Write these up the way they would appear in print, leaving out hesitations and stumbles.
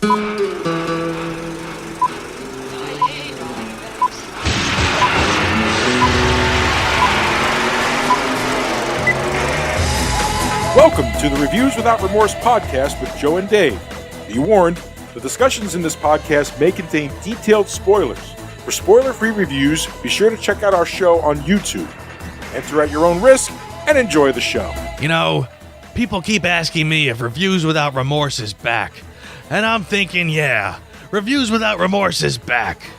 Welcome to the Reviews Without Remorse podcast with Joe and Dave. Be warned, the discussions in this podcast may contain detailed spoilers. For spoiler-free reviews, be sure to check out our show on YouTube. Enter at your own risk and enjoy the show. You know, people keep asking me if Reviews Without Remorse is back. And I'm thinking, yeah, Reviews Without Remorse is back.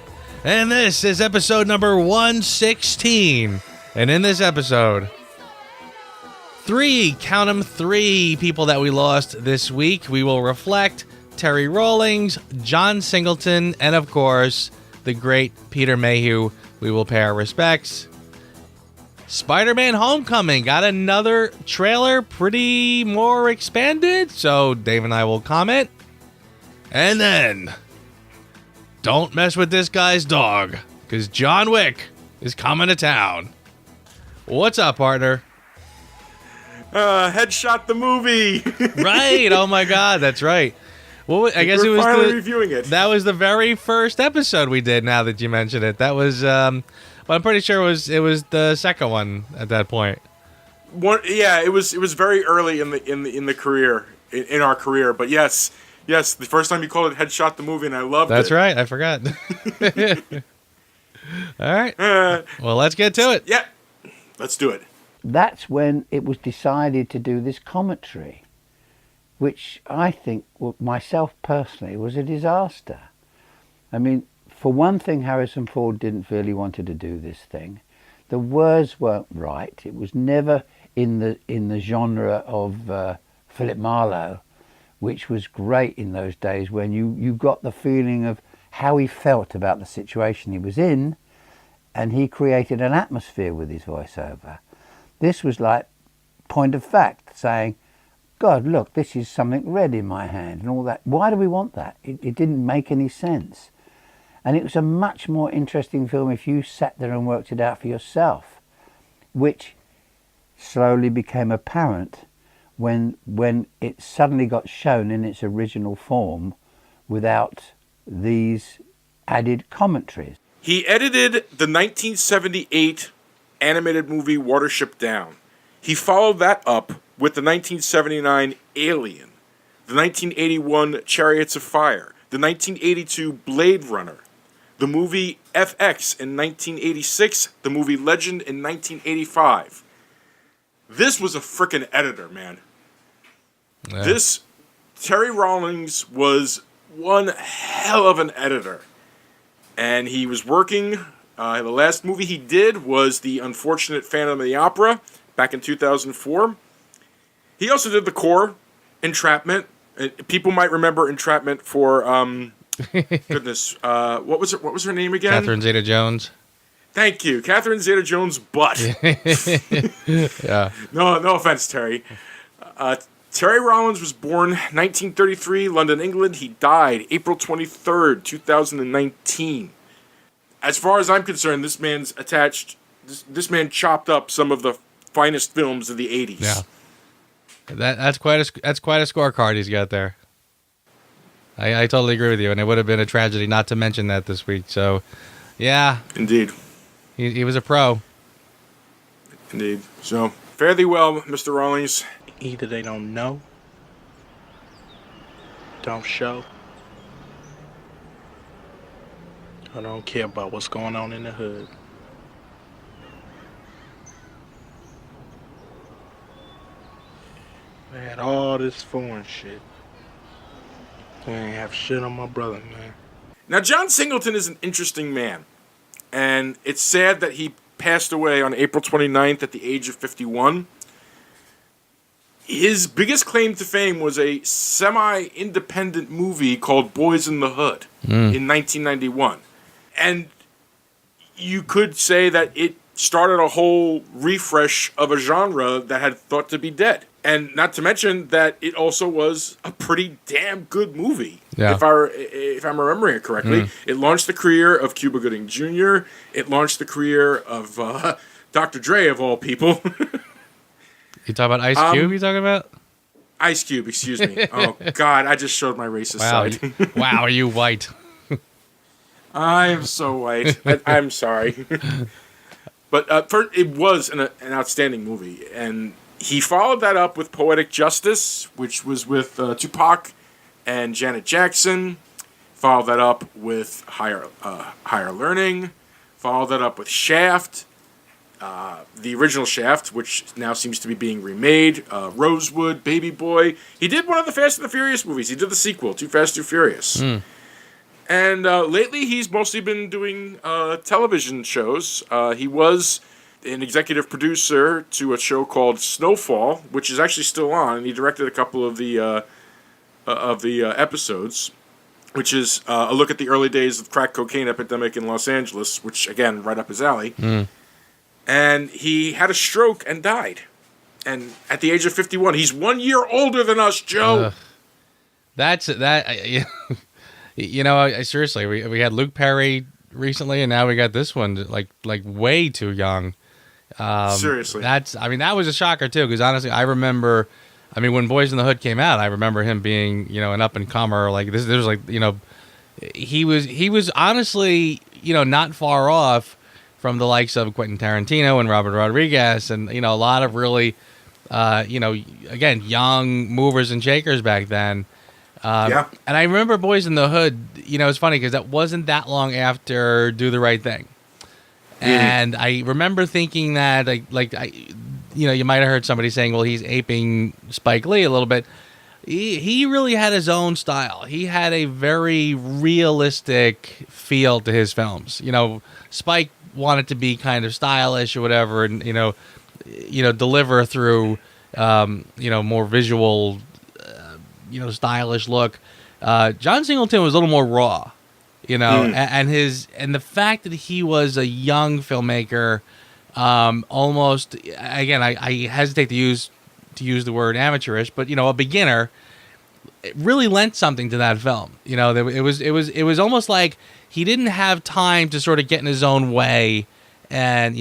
And this is episode number 116. And in this episode, count 'em, three people that we lost this week. We will reflect Terry Rawlings, John Singleton, and of course, the great Peter Mayhew. We will pay our respects. Spider-Man Homecoming got another trailer, pretty more expanded, so Dave and I will comment. And then, don't mess with this guy's dog, because John Wick is coming to town. What's up, partner? Headshot the movie. Right. Oh my God, that's right. Well, I guess We're finally reviewing it. That was the very first episode we did. Now that you mention it, that was. But I'm pretty sure it was the second one at that point. It was very early in the career in our career. But yes, the first time you called it Headshot the movie, and I loved it. That's right. I forgot. All right. Well, let's get to it. Yeah, let's do it. That's when it was decided to do this commentary, which I think, myself personally, was a disaster. I mean, for one thing, Harrison Ford didn't really want to do this thing. The words weren't right. It was never in the genre of Philip Marlowe, which was great in those days when you got the feeling of how he felt about the situation he was in, and he created an atmosphere with his voiceover. This was like point of fact, saying, God, look, this is something red in my hand and all that. Why do we want that? It didn't make any sense. And it was a much more interesting film if you sat there and worked it out for yourself, which slowly became apparent when it suddenly got shown in its original form without these added commentaries. He edited the 1978 animated movie Watership Down. He followed that up with the 1979 Alien, the 1981 Chariots of Fire, the 1982 Blade Runner, the movie FX in 1986, the movie Legend in 1985. This was a frickin' editor, man. Yeah. Terry Rawlings was one hell of an editor. And he was working... the last movie he did was The Unfortunate Phantom of the Opera back in 2004. He also did the core, Entrapment. People might remember Entrapment for, goodness, what was her name again? Catherine Zeta-Jones. Thank you. Catherine Zeta-Jones' butt. Yeah. No offense, Terry. Terry Rawlings was born 1933, London, England. He died April 23rd, 2019. As far as I'm concerned, this man's attached. This man chopped up some of the finest films of the '80s. Yeah, that's quite a scorecard he's got there. I totally agree with you, and it would have been a tragedy not to mention that this week. So, yeah, indeed, he was a pro. Indeed. So, fare thee well, Mr. Rawlings. Either they don't know, don't show, I don't care about what's going on in the hood. They had all this foreign shit. They ain't have shit on my brother, man. Now, John Singleton is an interesting man. And it's sad that he passed away on April 29th at the age of 51. His biggest claim to fame was a semi-independent movie called Boys in the Hood in 1991. And you could say that it started a whole refresh of a genre that had thought to be dead. And not to mention that it also was a pretty damn good movie, if I'm remembering it correctly. It launched the career of Cuba Gooding Jr. It launched the career of Dr. Dre, of all people. You talking about Ice Cube, you talking about? Ice Cube, excuse me. Oh, God, I just showed my racist side. Wow, are you white? I am so white. I'm sorry. But it was an outstanding movie. And he followed that up with Poetic Justice, which was with Tupac and Janet Jackson. Followed that up with Higher Learning. Followed that up with Shaft. The original Shaft, which now seems to be being remade. Rosewood, Baby Boy. He did one of the Fast and the Furious movies. He did the sequel, Too Fast, Too Furious. And lately, he's mostly been doing television shows. He was an executive producer to a show called Snowfall, which is actually still on. And he directed a couple of the episodes, which is a look at the early days of crack cocaine epidemic in Los Angeles, which, again, right up his alley. And he had a stroke and died. And at the age of 51, he's 1 year older than us, Joe. Seriously, we had Luke Perry recently, and now we got this one, like way too young. Seriously. That was a shocker, too, because honestly, I remember, when Boys in the Hood came out, I remember him being, an up-and-comer. Like, this was like, he was honestly, not far off from the likes of Quentin Tarantino and Robert Rodriguez and, a lot of really, again, young movers and shakers back then. And I remember Boys in the Hood, it's funny because that wasn't that long after Do the Right Thing. And I remember thinking that, you might have heard somebody saying, well, he's aping Spike Lee a little bit. He really had his own style. He had a very realistic feel to his films. Spike wanted to be kind of stylish or whatever and, deliver through, more visual, stylish look. John Singleton was a little more raw, and the fact that he was a young filmmaker, almost, again, I hesitate to use the word amateurish, but a beginner, it really lent something to that film. It was almost like he didn't have time to sort of get in his own way and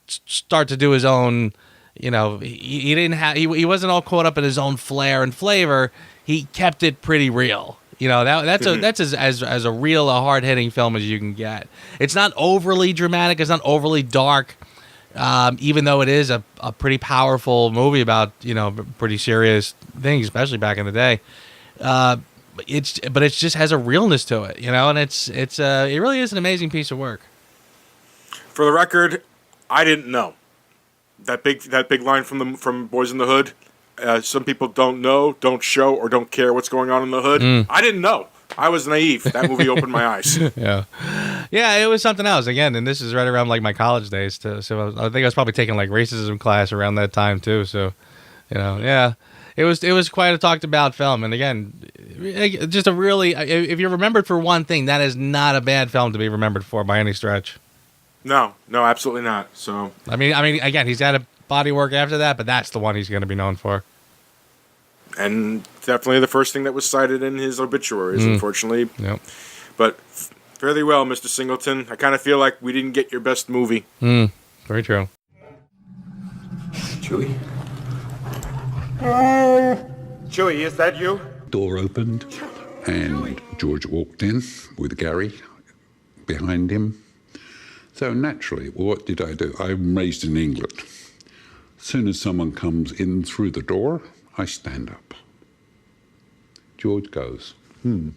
start to do his own. He wasn't all caught up in his own flair and flavor. He kept it pretty real. That's as a real, a hard hitting film as you can get. It's not overly dramatic. It's not overly dark. Even though it is a pretty powerful movie about pretty serious things, especially back in the day. It just has a realness to it, and it really is an amazing piece of work. For the record, I didn't know that big line from Boys in the Hood. Some people don't know, don't show, or don't care what's going on in the hood. I didn't know. I was naive. That movie opened my eyes. Yeah, it was something else again, and this is right around like my college days too. So I think I was probably taking like racism class around that time too. So, it was quite a talked about film, and again, just a really, if you're remembered for one thing, that is not a bad film to be remembered for by any stretch. No, absolutely not. So I mean, again, he's had a body work after that, but that's the one he's going to be known for. And definitely the first thing that was cited in his obituaries, unfortunately. Yep. But fairly well, Mr. Singleton. I kind of feel like we didn't get your best movie. Very true. Chewie? Chewie, is that you? Door opened, and George walked in with Gary behind him. So naturally, what did I do? I'm raised in England. As soon as someone comes in through the door, I stand up. George goes, and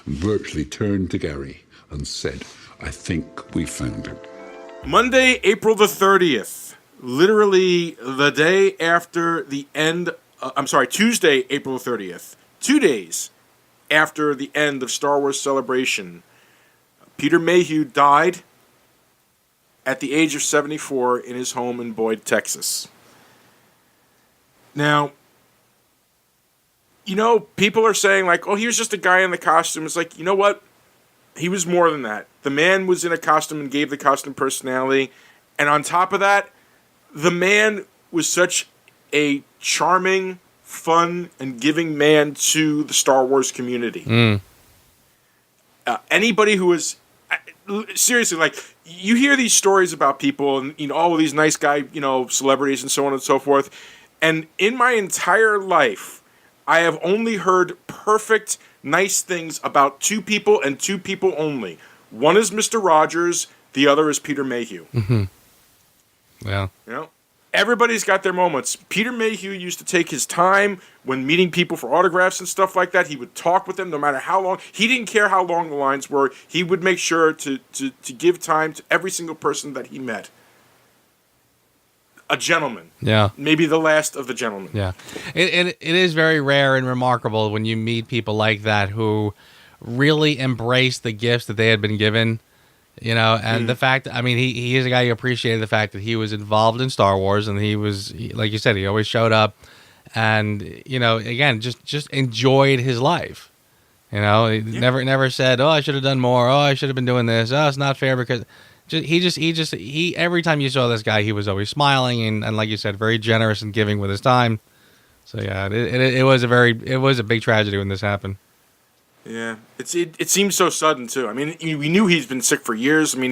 virtually turned to Gary and said, I think we found him. Monday, April the 30th. Literally the day after the end... Tuesday, April the 30th. 2 days after the end of Star Wars Celebration. Peter Mayhew died at the age of 74 in his home in Boyd, Texas. Now, people are saying like, oh, he was just a guy in the costume. It's like, you know what? He was more than that. The man was in a costume and gave the costume personality. And on top of that, the man was such a charming, fun, and giving man to the Star Wars community. Anybody who was... seriously, like, you hear these stories about people and, all of these nice guy, celebrities and so on and so forth. And in my entire life, I have only heard perfect, nice things about two people and two people only. One is Mr. Rogers, the other is Peter Mayhew. Mm-hmm. Yeah. You know, everybody's got their moments. Peter Mayhew used to take his time when meeting people for autographs and stuff like that. He would talk with them no matter how long. He didn't care how long the lines were. He would make sure to give time to every single person that he met. A gentleman. Yeah. Maybe the last of the gentlemen. Yeah. It is very rare and remarkable when you meet people like that who really embrace the gifts that they had been given. You know, and the fact, I mean, he is a guy who appreciated the fact that he was involved in Star Wars, and like you said, he always showed up and, you know, again, just enjoyed his life. You know, he never said, oh, I should have done more. Oh, I should have been doing this. Oh, it's not fair because he every time you saw this guy, he was always smiling and like you said, very generous and giving with his time. So yeah, it was a big tragedy when this happened. Yeah, it seems so sudden too. I mean, we knew he's been sick for years. I mean,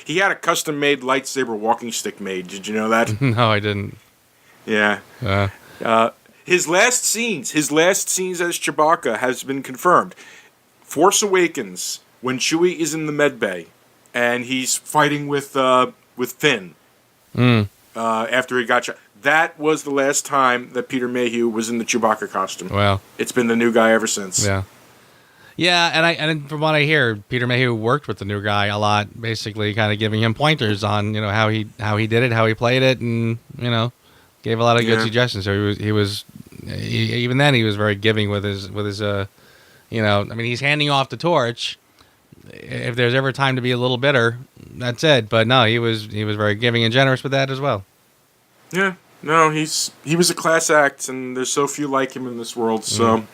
he had a custom-made lightsaber walking stick made. Did you know that? No, I didn't. Yeah. His last scenes as Chewbacca has been confirmed. Force Awakens, when Chewie is in the med bay, and he's fighting with Finn after he got shot. That was the last time that Peter Mayhew was in the Chewbacca costume. Well, it's been the new guy ever since. Yeah. Yeah, and from what I hear, Peter Mayhew worked with the new guy a lot, basically kind of giving him pointers on, you know, how he did it, how he played it, and, you know, gave a lot of good suggestions. So he was even then he was very giving with his you know, I mean, he's handing off the torch. If there's ever time to be a little bitter, that's it. But no, he was very giving and generous with that as well. Yeah, no, he was a class act, and there's so few like him in this world. So.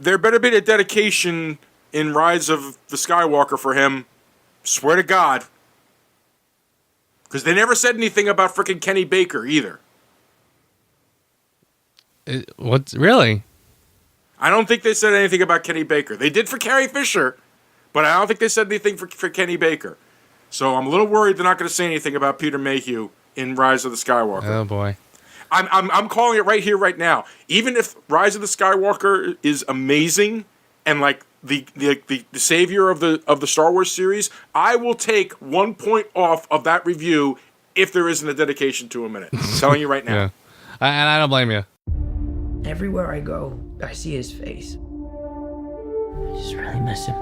There better be a dedication in Rise of the Skywalker for him. Swear to God. Because they never said anything about frickin' Kenny Baker either. What's really? I don't think they said anything about Kenny Baker. They did for Carrie Fisher, but I don't think they said anything for Kenny Baker. So I'm a little worried they're not going to say anything about Peter Mayhew in Rise of the Skywalker. Oh boy. I'm calling it right here, right now. Even if Rise of the Skywalker is amazing and like the savior of the Star Wars series, I will take 1 point off of that review if there isn't a dedication to a minute. I'm telling you right now. Yeah. And I don't blame you. Everywhere I go, I see his face. I just really miss him.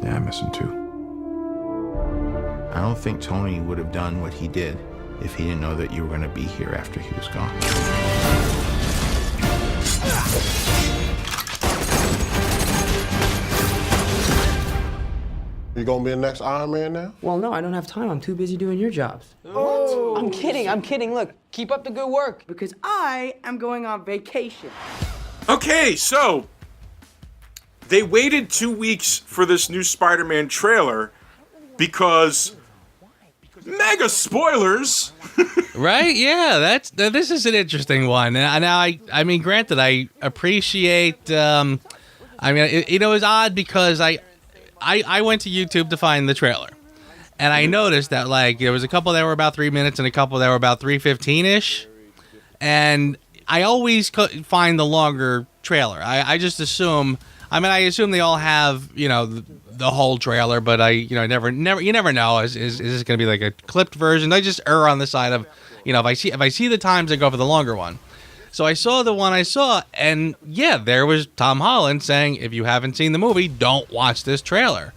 Yeah, I miss him too. I don't think Tony would have done what he did if he didn't know that you were going to be here after he was gone. You gonna be the next Iron Man now? Well, no, I don't have time. I'm too busy doing your jobs. Oh. I'm kidding. Look, keep up the good work. Because I am going on vacation. Okay, so they waited 2 weeks for this new Spider-Man trailer because mega spoilers. Right? Yeah, this is an interesting one. Now, I mean, granted, I appreciate. I mean, it was odd because I went to YouTube to find the trailer, and I noticed that like there was a couple that were about 3 minutes and a couple that were about 3:15-ish, and I always find the longer trailer. I just assume. I mean, I assume they all have, you know, the whole trailer, but you never know. Is this going to be like a clipped version? I just err on the side of, you know, if I see the times, I go for the longer one. So I saw the one I saw, and yeah, there was Tom Holland saying, if you haven't seen the movie, don't watch this trailer.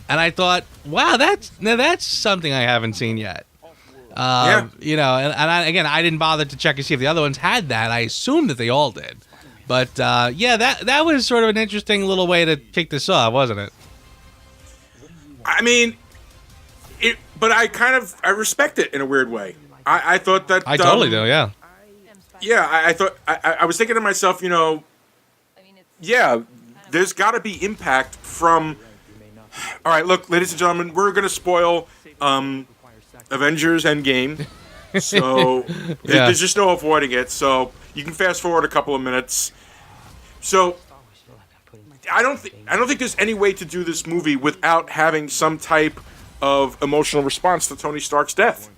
And I thought, wow, that's something I haven't seen yet. You know, and I didn't bother to check and see if the other ones had that. I assumed that they all did. But, yeah, that was sort of an interesting little way to kick this off, wasn't it? I mean, but I respect it in a weird way. I thought that... I totally do, yeah. Yeah, I thought... I was thinking to myself, you know, yeah, there's got to be impact from... All right, look, ladies and gentlemen, we're going to spoil Avengers Endgame. So there's just no avoiding it. So you can fast forward a couple of minutes. So I don't think there's any way to do this movie without having some type of emotional response to Tony Stark's death.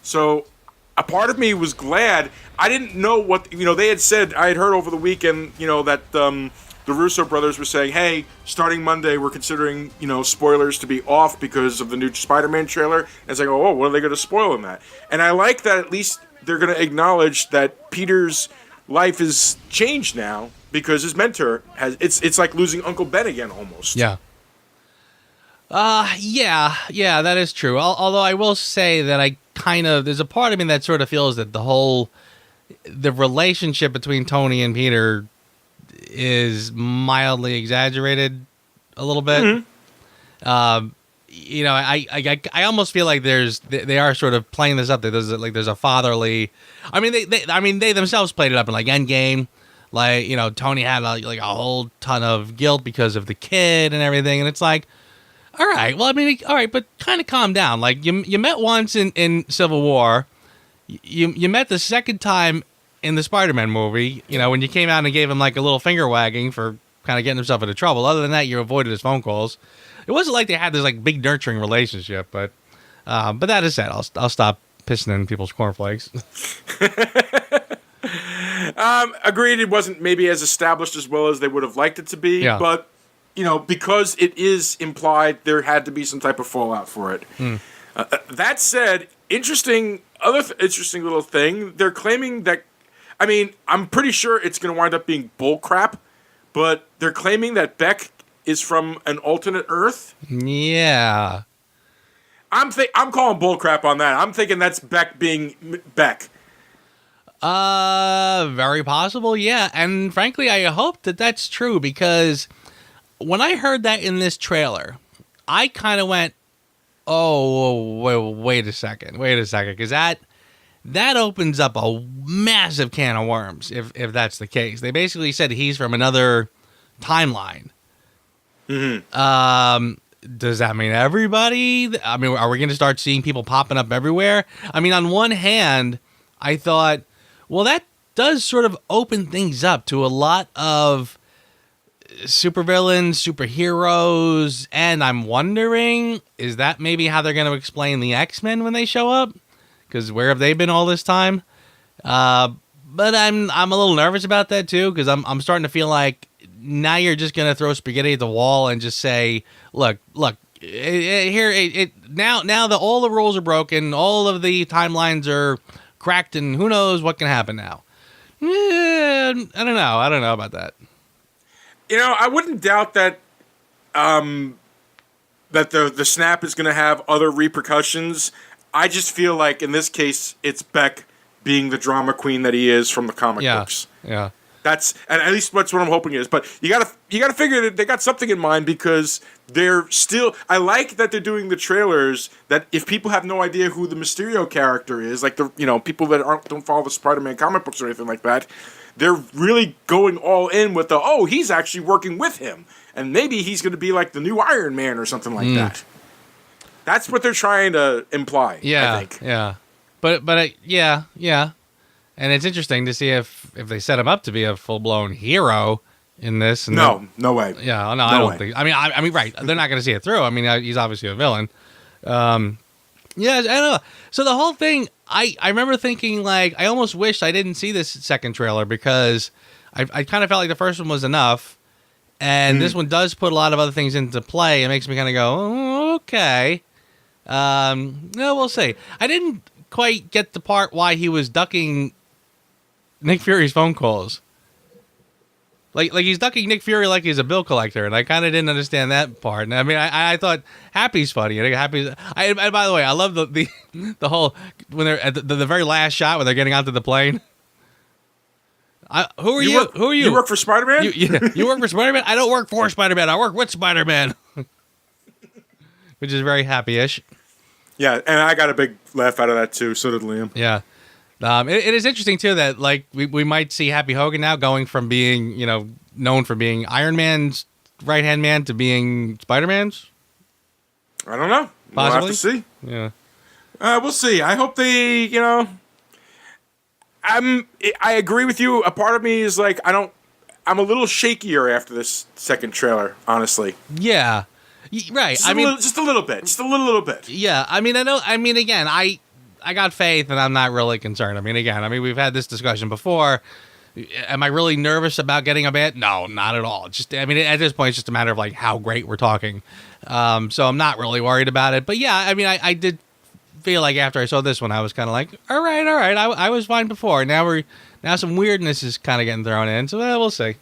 So a part of me was glad. I didn't know what, they had said, I had heard over the weekend, that the Russo brothers were saying, hey, starting Monday, we're considering, spoilers to be off because of the new Spider-Man trailer. And it's like, oh, what are they going to spoil in that? And I like that at least they're going to acknowledge that Peter's life is changed now because his mentor it's like losing Uncle Ben again almost. Yeah. Yeah, that is true. Although I will say that there's a part of me that sort of feels that the relationship between Tony and Peter is mildly exaggerated a little bit. Mm-hmm. I almost feel like they are sort of playing this up. There's a fatherly. I mean, they themselves played it up in like Endgame. Like, Tony had a whole ton of guilt because of the kid and everything, and it's like, all right, well, all right, but kind of calm down. Like, you met once in Civil War. You met the second time in the Spider-Man movie, when you came out and gave him like a little finger wagging for kind of getting himself into trouble. Other than that, you avoided his phone calls. It wasn't like they had this like big nurturing relationship, but that is said, I'll stop pissing in people's cornflakes. Agreed, it wasn't maybe as established as well as they would have liked it to be, but because it is implied, there had to be some type of fallout for it. That said, interesting little thing. They're claiming that, I'm pretty sure it's going to wind up being bull crap, but they're claiming that Beck is from an alternate Earth. Yeah. I'm calling bull crap on that. I'm thinking that's Beck being Beck. Very possible, yeah. And frankly, I hope that that's true, because when I heard that in this trailer, I kind of went, oh, wait a second, because that opens up a massive can of worms if that's the case. They basically said he's from another timeline. Mm-hmm. Does that mean everybody? Are we going to start seeing people popping up everywhere? On one hand, I thought, well, that does sort of open things up to a lot of supervillains, superheroes, and I'm wondering, is that maybe how they're going to explain the X-Men when they show up? Because where have they been all this time? But I'm a little nervous about that too, because I'm starting to feel like now you're just going to throw spaghetti at the wall and just say, look, now all the rules are broken, all of the timelines are cracked, and who knows what can happen now. I don't know about that. I wouldn't doubt that that the snap is going to have other repercussions. I just feel like in this case, it's Beck being the drama queen that he is from the comic books. Yeah. And at least that's what I'm hoping it is. But you gotta figure that they got something in mind, because they're still. I like that they're doing the trailers. That if people have no idea who the Mysterio character is, like the people that don't follow the Spider-Man comic books or anything like that, they're really going all in with he's actually working with him, and maybe he's going to be like the new Iron Man or something like that. That's what they're trying to imply. Yeah, I think. Yeah, but yeah. And it's interesting to see if they set him up to be a full-blown hero in this. And no way. Yeah, no, I don't think. Right. They're not going to see it through. He's obviously a villain. Yeah, I don't know. So the whole thing, I remember thinking, like, I almost wished I didn't see this second trailer, because I kind of felt like the first one was enough. And this one does put a lot of other things into play. It makes me kind of go, oh, okay. No, we'll see. I didn't quite get the part why he was ducking Nick Fury's phone calls. Like he's ducking Nick Fury like he's a bill collector, and I kind of didn't understand that part. And I thought Happy's funny. And by the way, I love the whole when they're at the very last shot when they're getting onto the plane. Who are you? Who are you? You work for Spider-Man? You work for Spider-Man? I don't work for Spider-Man. I work with Spider-Man. Which is very happy-ish. Yeah, and I got a big laugh out of that too. So did Liam. Yeah. It is interesting too that like we might see Happy Hogan now going from being known for being Iron Man's right hand man to being Spider-Man's. I don't know. Possibly. We'll have to see. Yeah. We'll see. I hope they. I agree with you. A part of me is like I'm a little shakier after this second trailer. Honestly. Yeah. Right. Just a little bit. Just a little bit. Yeah. I know. Again, got faith, and I'm not really concerned. I mean, again, we've had this discussion before. Am I really nervous about getting a bad? No, not at all. Just, at this point, it's just a matter of like how great we're talking. So I'm not really worried about it. But yeah, I did feel like after I saw this one, I was kind of like, all right. I was fine before. Now some weirdness is kind of getting thrown in. So we'll see.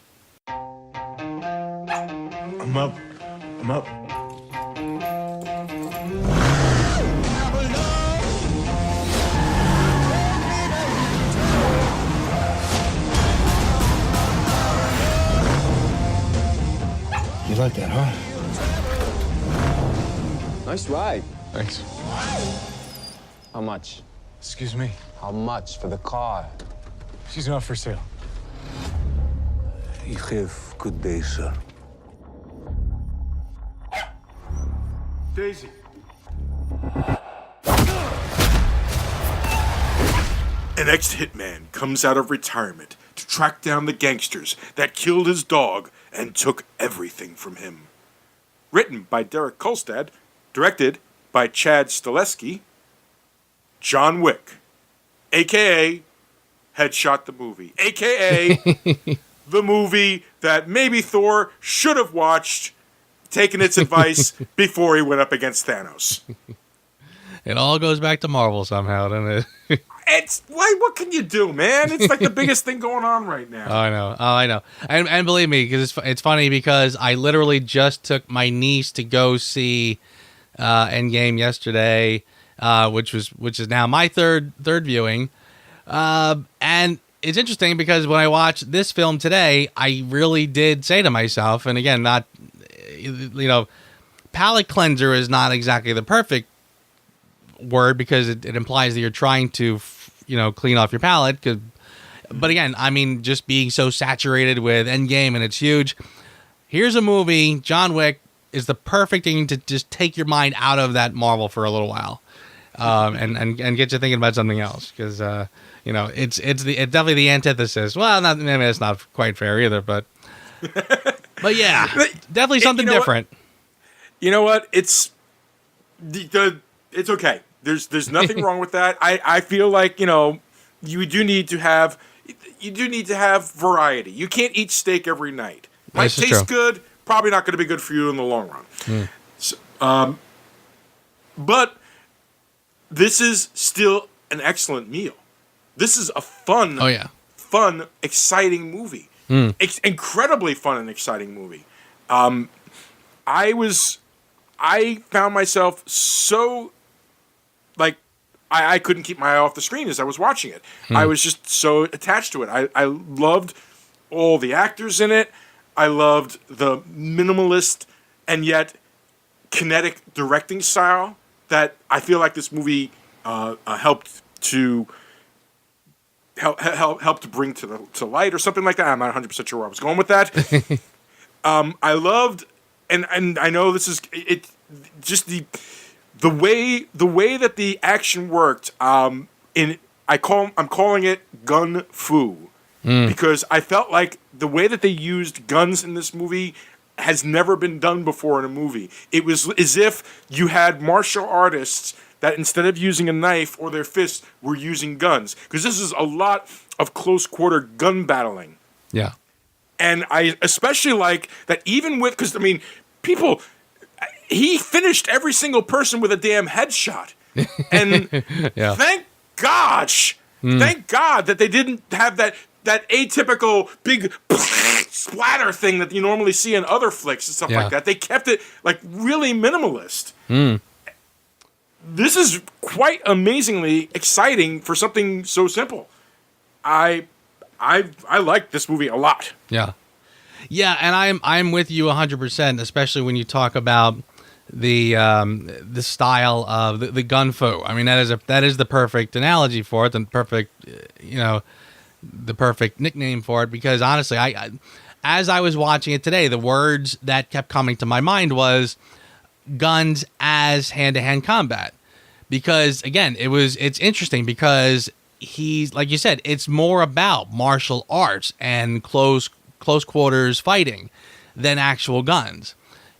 I'm up. You like that, huh? Nice ride. Thanks. How much? Excuse me. How much for the car? She's not for sale. You have good day, sir. Daisy. An ex-hitman comes out of retirement to track down the gangsters that killed his dog and took everything from him. Written by Derek Kolstad, directed by Chad Stileski, John Wick, a.k.a. Headshot the Movie, a.k.a. the movie that maybe Thor should have watched, taken its advice before he went up against Thanos. It all goes back to Marvel somehow, doesn't it? It's like, what can you do, man? It's like the biggest thing going on right now. I know. And believe me, because it's funny because I literally just took my niece to go see Endgame yesterday, which is now my third viewing. And it's interesting because when I watched this film today, I really did say to myself, and again, not, palate cleanser is not exactly the perfect word because it implies that you're trying to clean off your palate, but again, just being so saturated with Endgame and it's huge. Here's a movie, John Wick is the perfect thing to just take your mind out of that Marvel for a little while, and get you thinking about something else, because it's definitely the antithesis. Well, it's not quite fair either, but yeah, definitely something different. You know what? It's okay. There's nothing wrong with that. I feel like, you do need to have variety. You can't eat steak every night. Might taste good, probably not going to be good for you in the long run. So, but this is still an excellent meal. This is a fun, exciting movie. Incredibly fun and exciting movie. I found myself so, like, I couldn't keep my eye off the screen as I was watching it. I was just so attached to it. I loved all the actors in it. I loved the minimalist and yet kinetic directing style that I feel like this movie helped to bring to light or something like that. I'm not 100% sure where I was going with that. I loved, and I know this is it. Just the way that the action worked. I'm calling it gun fu because I felt like the way that they used guns in this movie has never been done before in a movie. It was as if you had martial artists that instead of using a knife or their fists were using guns, because this is a lot of close quarter gun battling. Yeah. And I especially like that, even with, because people, he finished every single person with a damn headshot. And thank God that they didn't have that atypical big splatter thing that you normally see in other flicks and stuff like that. They kept it like really minimalist. This is quite amazingly exciting for something so simple. I like this movie a lot. Yeah, and I'm with you 100%, especially when you talk about the style of the gun fu. That is the perfect analogy for it, the perfect nickname for it. Because honestly, as I was watching it today, the words that kept coming to my mind was guns as hand-to-hand combat. Because again, it's interesting because he's, like you said, it's more about martial arts and close quarters fighting than actual guns.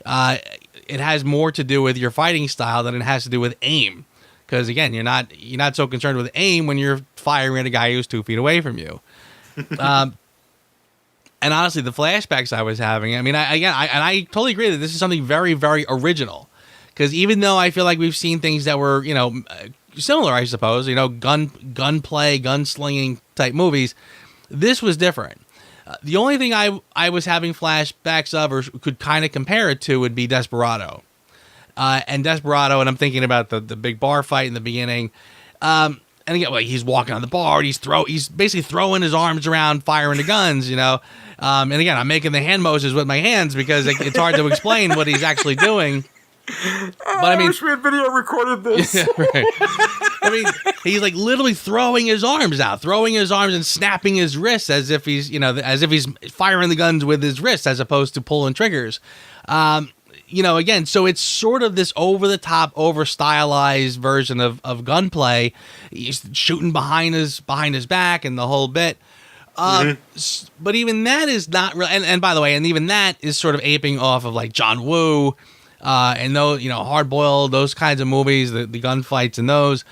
It has more to do with your fighting style than it has to do with aim. because again, you're not so concerned with aim when you're firing at a guy who's 2 feet away from you. And honestly, the flashbacks I was having, I mean, I totally agree that this is something very, very original. Because even though I feel like we've seen things that were, similar, I suppose, gunplay, gunslinging type movies, this was different. The only thing I was having flashbacks of or could kind of compare it to would be Desperado. And Desperado, and I'm thinking about the big bar fight in the beginning. And again, he's walking on the bar, and he's basically throwing his arms around, firing the guns, And again, I'm making the hand motions with my hands because it's hard to explain what he's actually doing. But I wish we had video recorded this. Yeah, right. I mean, he's like literally throwing his arms and snapping his wrists as if he's, as if he's firing the guns with his wrists as opposed to pulling triggers. Again, so it's sort of this over the top, over stylized version of gunplay. He's shooting behind his back and the whole bit. But even that is not real. And by the way, and even that is sort of aping off of like John Woo. And those, Hard Boiled, those kinds of movies, the gunfights and those.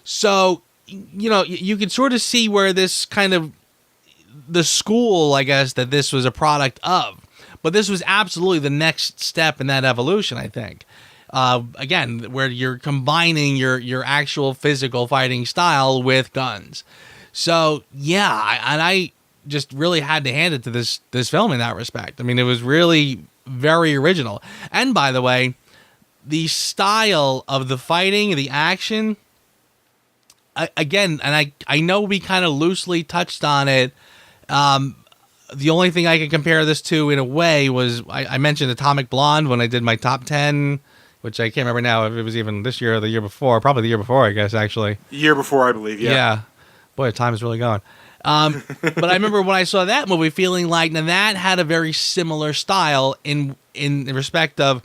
So, you could sort of see where this kind of, the school, I guess, that this was a product of. But this was absolutely the next step in that evolution, I think. Again, where you're combining your actual physical fighting style with guns. So, yeah, I just really had to hand it to this film in that respect. I mean, it was really very original. And by the way, the style of the fighting, the action, again, and I know we kind of loosely touched on it. The only thing I could compare this to in a way was I mentioned Atomic Blonde when I did my top 10, which I can't remember now if it was even this year or the year before. Probably the year before, I guess, actually. Year before, I believe, yeah. Yeah. Boy, time is really going. But I remember when I saw that movie feeling like, now that had a very similar style in respect of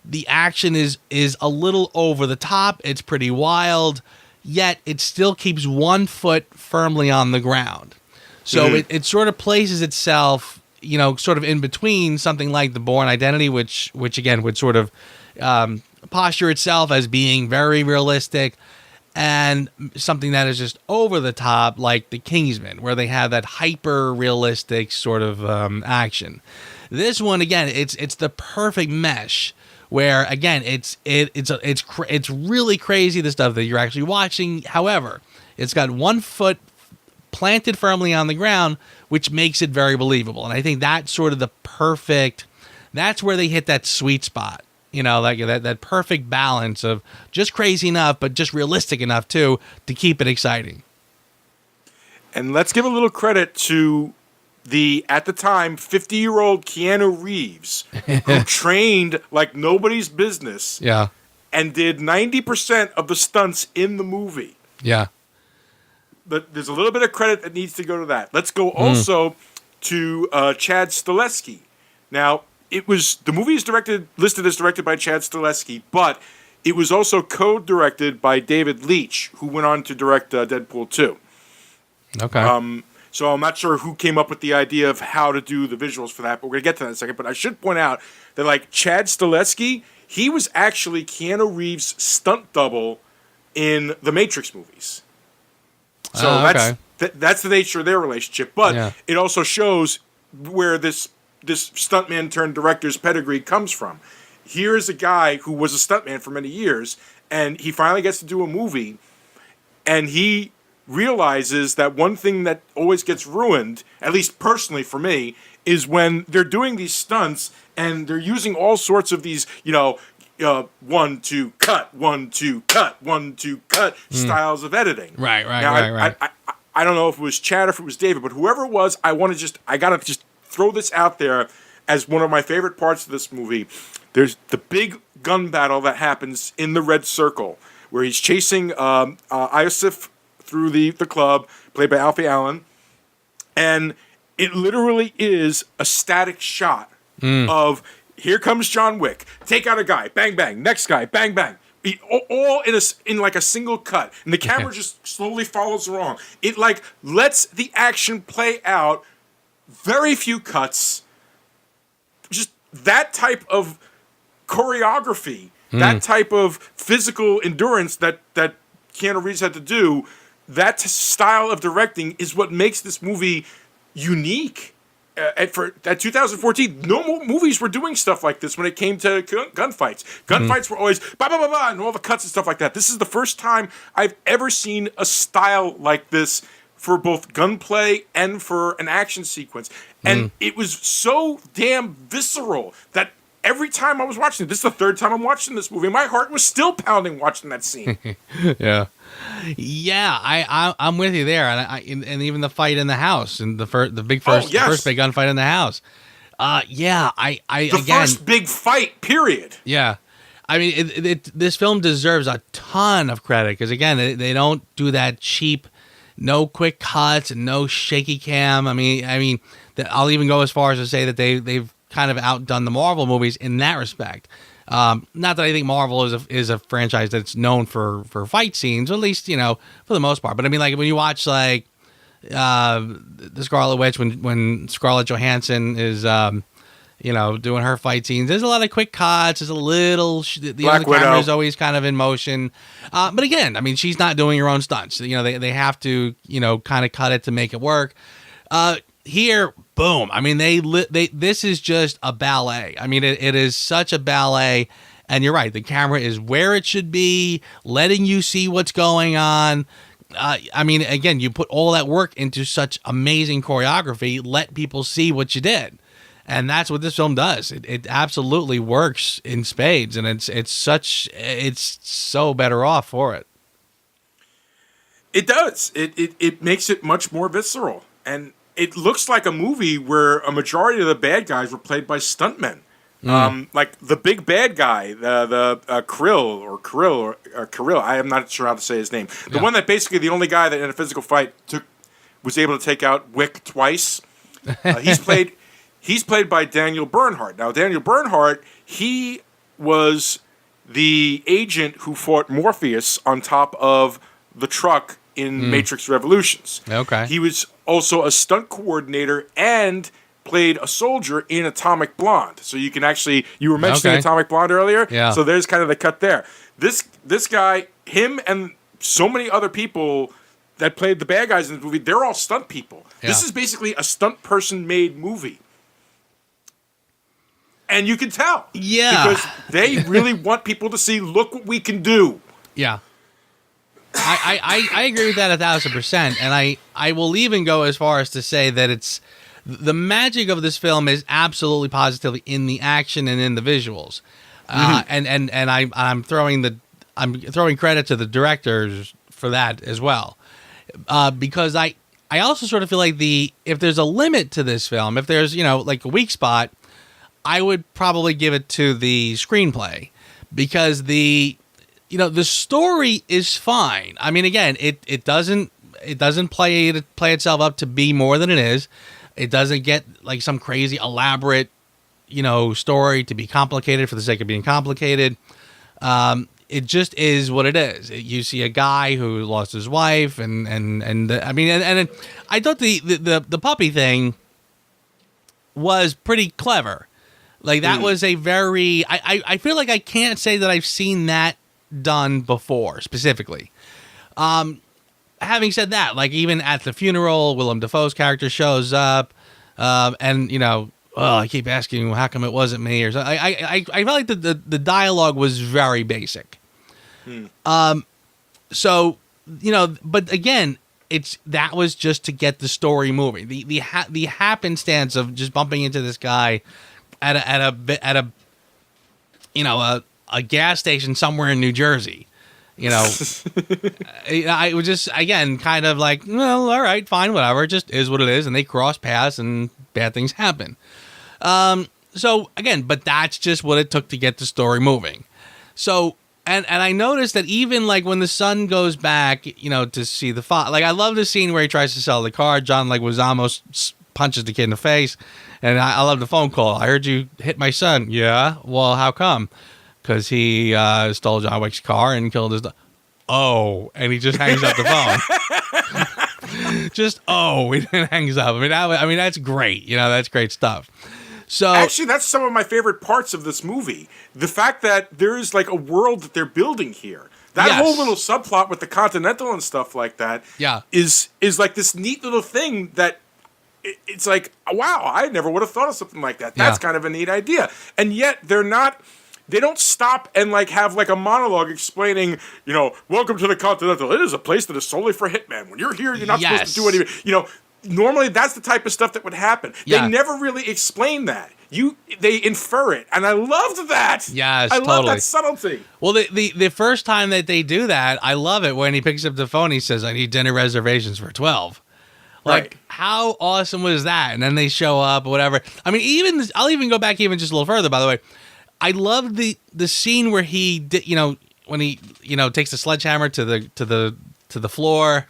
the action is a little over the top. It's pretty wild, yet it still keeps 1 foot firmly on the ground. So it sort of places itself, sort of in between something like The Bourne Identity, which again would sort of posture itself as being very realistic, and something that is just over the top, like The Kingsman, where they have that hyper realistic sort of action. This one, again, it's the perfect mesh, where again it's really crazy, the stuff that you're actually watching. However, it's got 1 foot planted firmly on the ground, which makes it very believable. And I think that's sort of that's where they hit that sweet spot. Like that perfect balance of just crazy enough, but just realistic enough too to keep it exciting. And let's give a little credit to the, at the time, 50-year-old Keanu Reeves, who trained like nobody's business. Yeah. And did 90% of the stunts in the movie. Yeah. But there's a little bit of credit that needs to go to that. Let's go also to Chad Stahelski. Now, the movie is listed as directed by Chad Stahelski, but it was also co-directed by David Leitch, who went on to direct Deadpool 2. Okay. So I'm not sure who came up with the idea of how to do the visuals for that, but we're going to get to that in a second. But I should point out that, like, Chad Stahelski, he was actually Keanu Reeves' stunt double in the Matrix movies. So that's the nature of their relationship. But it also shows where this stuntman turned director's pedigree comes from. Here is a guy who was a stuntman for many years, and he finally gets to do a movie, and he realizes that one thing that always gets ruined, at least personally for me, is when they're doing these stunts and they're using all sorts of these, 1, 2, cut, 1, 2, cut, 1, 2, cut styles of editing. Right. I don't know if it was Chad or if it was David, but whoever it was, I gotta just throw this out there as one of my favorite parts of this movie. There's the big gun battle that happens in the red circle, where he's chasing Iosif through the club, played by Alfie Allen, and it literally is a static shot of, here comes John Wick, take out a guy, bang bang, next guy, bang bang, all in like a single cut, and the camera just slowly follows along. It like lets the action play out, very few cuts, just that type of choreography, that type of physical endurance that Keanu Reeves had to do, that style of directing is what makes this movie unique. And for 2014, no more movies were doing stuff like this when it came to gunfights. Gunfights were always ba ba ba ba and all the cuts and stuff like that. This is the first time I've ever seen a style like this for both gunplay and for an action sequence. And it was so damn visceral that every time I was watching it, this is the third time I'm watching this movie, my heart was still pounding watching that scene. Yeah, I'm with you there, and even the fight in the house and the first big gunfight in the house. The first big fight, period. Yeah, I mean, this film deserves a ton of credit because again, they don't do that cheap, no quick cuts and no shaky cam. I mean, I'll even go as far as to say that they've kind of outdone the Marvel movies in that respect. Not that I think Marvel is a franchise that's known for fight scenes, at least, for the most part. But I mean, like when you watch like the Scarlet Witch, when Scarlett Johansson is doing her fight scenes, there's a lot of quick cuts. There's a little the camera is always kind of in motion. But again, I mean, she's not doing her own stunts. They have to kind of cut it to make it work. Here, boom. I mean, this is just a ballet. I mean, it is such a ballet. And you're right. The camera is where it should be, letting you see what's going on. I mean, again, you put all that work into such amazing choreography. Let people see what you did. And that's what this film does. It absolutely works in spades. And it's so better off for it. It does. It makes it much more visceral. And it looks like a movie where a majority of the bad guys were played by stuntmen. Like the big bad guy, the Kirill. I am not sure how to say his name. The one that basically the only guy that in a physical fight was able to take out Wick twice. He's played by Daniel Bernhardt. Now, Daniel Bernhardt, he was the agent who fought Morpheus on top of the truck in Matrix Revolutions. Okay. He was also a stunt coordinator and played a soldier in Atomic Blonde. So you were mentioning Atomic Blonde earlier. Yeah. So there's kind of the cut there. This guy, him and so many other people that played the bad guys in the movie, they're all stunt people. Yeah. This is basically a stunt person made movie. And you can tell. Yeah. Because they really want people to see, look what we can do. Yeah. I agree with that 1,000%, and I will even go as far as to say that it's the magic of this film is absolutely positively in the action and in the visuals, and I'm throwing credit to the directors for that as well, because I also sort of feel like if there's a limit to this film, if there's like a weak spot, I would probably give it to the screenplay, because the story is fine. I mean, again, it doesn't play itself up to be more than it is. It doesn't get like some crazy elaborate, story to be complicated for the sake of being complicated. It just is what it is. You see a guy who lost his wife, and I thought the puppy thing was pretty clever. Like that was a very. I feel like I can't say that I've seen that done before specifically. Having said that, like even at the funeral, Willem Dafoe's character shows up, and I keep asking how come it wasn't me, or something. I felt like the dialogue was very basic. So but again, that was just to get the story moving. The happenstance of just bumping into this guy at a gas station somewhere in New Jersey, I was just, again, kind of like, well, all right, fine, whatever. It just is what it is. And they cross paths and bad things happen. So again, but that's just what it took to get the story moving. So, and I noticed that even like when the son goes back, to see the father, like I love the scene where he tries to sell the car. John Leguizamo punches the kid in the face. And I love the phone call. I heard you hit my son. Yeah. Well, how come? Because he stole John Wick's car and killed his. And he just hangs up the phone. He hangs up. I mean, that's great. That's great stuff. So actually, that's some of my favorite parts of this movie. The fact that there is like a world that they're building here. That Yes. whole little subplot with the Continental and stuff like that Yeah. is like this neat little thing that it's like, wow, I never would have thought of something like that. That's kind of a neat idea. And yet they don't stop and like have like a monologue explaining, welcome to the Continental. It is a place that is solely for hitmen. When you're here, you're not supposed to do anything. Normally that's the type of stuff that would happen. Yeah. They never really explain that. They infer it, and I loved that. Yes, I love totally. that subtlety. Well, the first time that they do that, I love it when he picks up the phone. He says, "I need dinner reservations for 12." Like, Right. how awesome was that? And then they show up or whatever. I mean, I'll even go back even just a little further. By the way, I love the scene where he did, when he takes the sledgehammer to the floor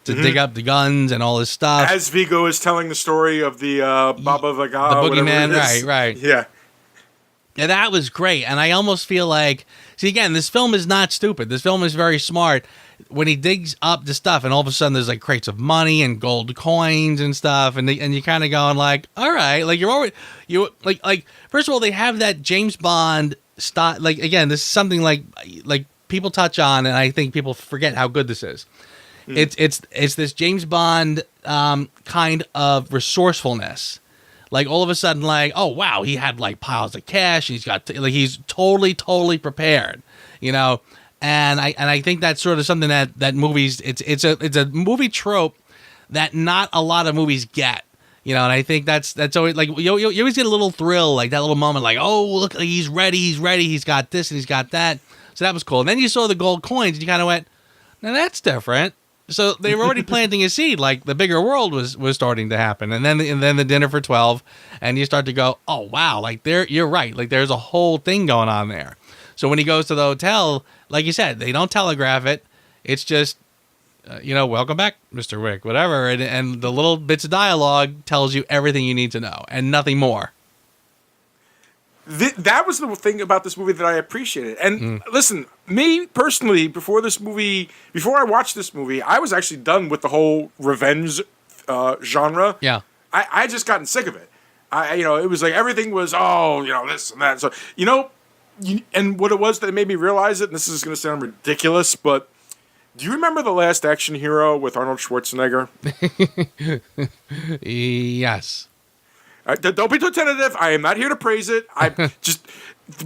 to dig up the guns and all this stuff. As Vigo is telling the story of the Baba Vaga, the whatever boogeyman, it is. right. Yeah. Yeah, that was great. And I almost feel like, see, again, this film is not stupid. This film is very smart. When he digs up the stuff and all of a sudden there's like crates of money and gold coins and stuff. And you kind of going like, all right, like like, first of all, they have that James Bond style. Like, again, this is something like people touch on, and I think people forget how good this is. It's this James Bond kind of resourcefulness. Like, all of a sudden, like, oh wow, he had like piles of cash. He's got he's totally prepared, And I think that's sort of something that movies it's a movie trope that not a lot of movies get. And I think that's always like you always get a little thrill, like that little moment, like, oh look, he's ready, he's got this and he's got that. So that was cool. And then you saw the gold coins and you kind of went, now that's different. So they were already planting a seed, like the bigger world was starting to happen, and then the dinner for 12, and you start to go, oh wow, like you're right, like there's a whole thing going on there. So when he goes to the hotel, like you said, they don't telegraph it. It's just, welcome back, Mr. Wick, whatever, and the little bits of dialogue tells you everything you need to know and nothing more. That was the thing about this movie that I appreciated. And listen, me personally, before I watched this movie, I was actually done with the whole revenge genre. Yeah. I just gotten sick of it. It was like everything was, this and that. So, and what it was that made me realize it, and this is going to sound ridiculous, but do you remember The Last Action Hero with Arnold Schwarzenegger? Yes. Don't be too tentative. I am not here to praise it. I just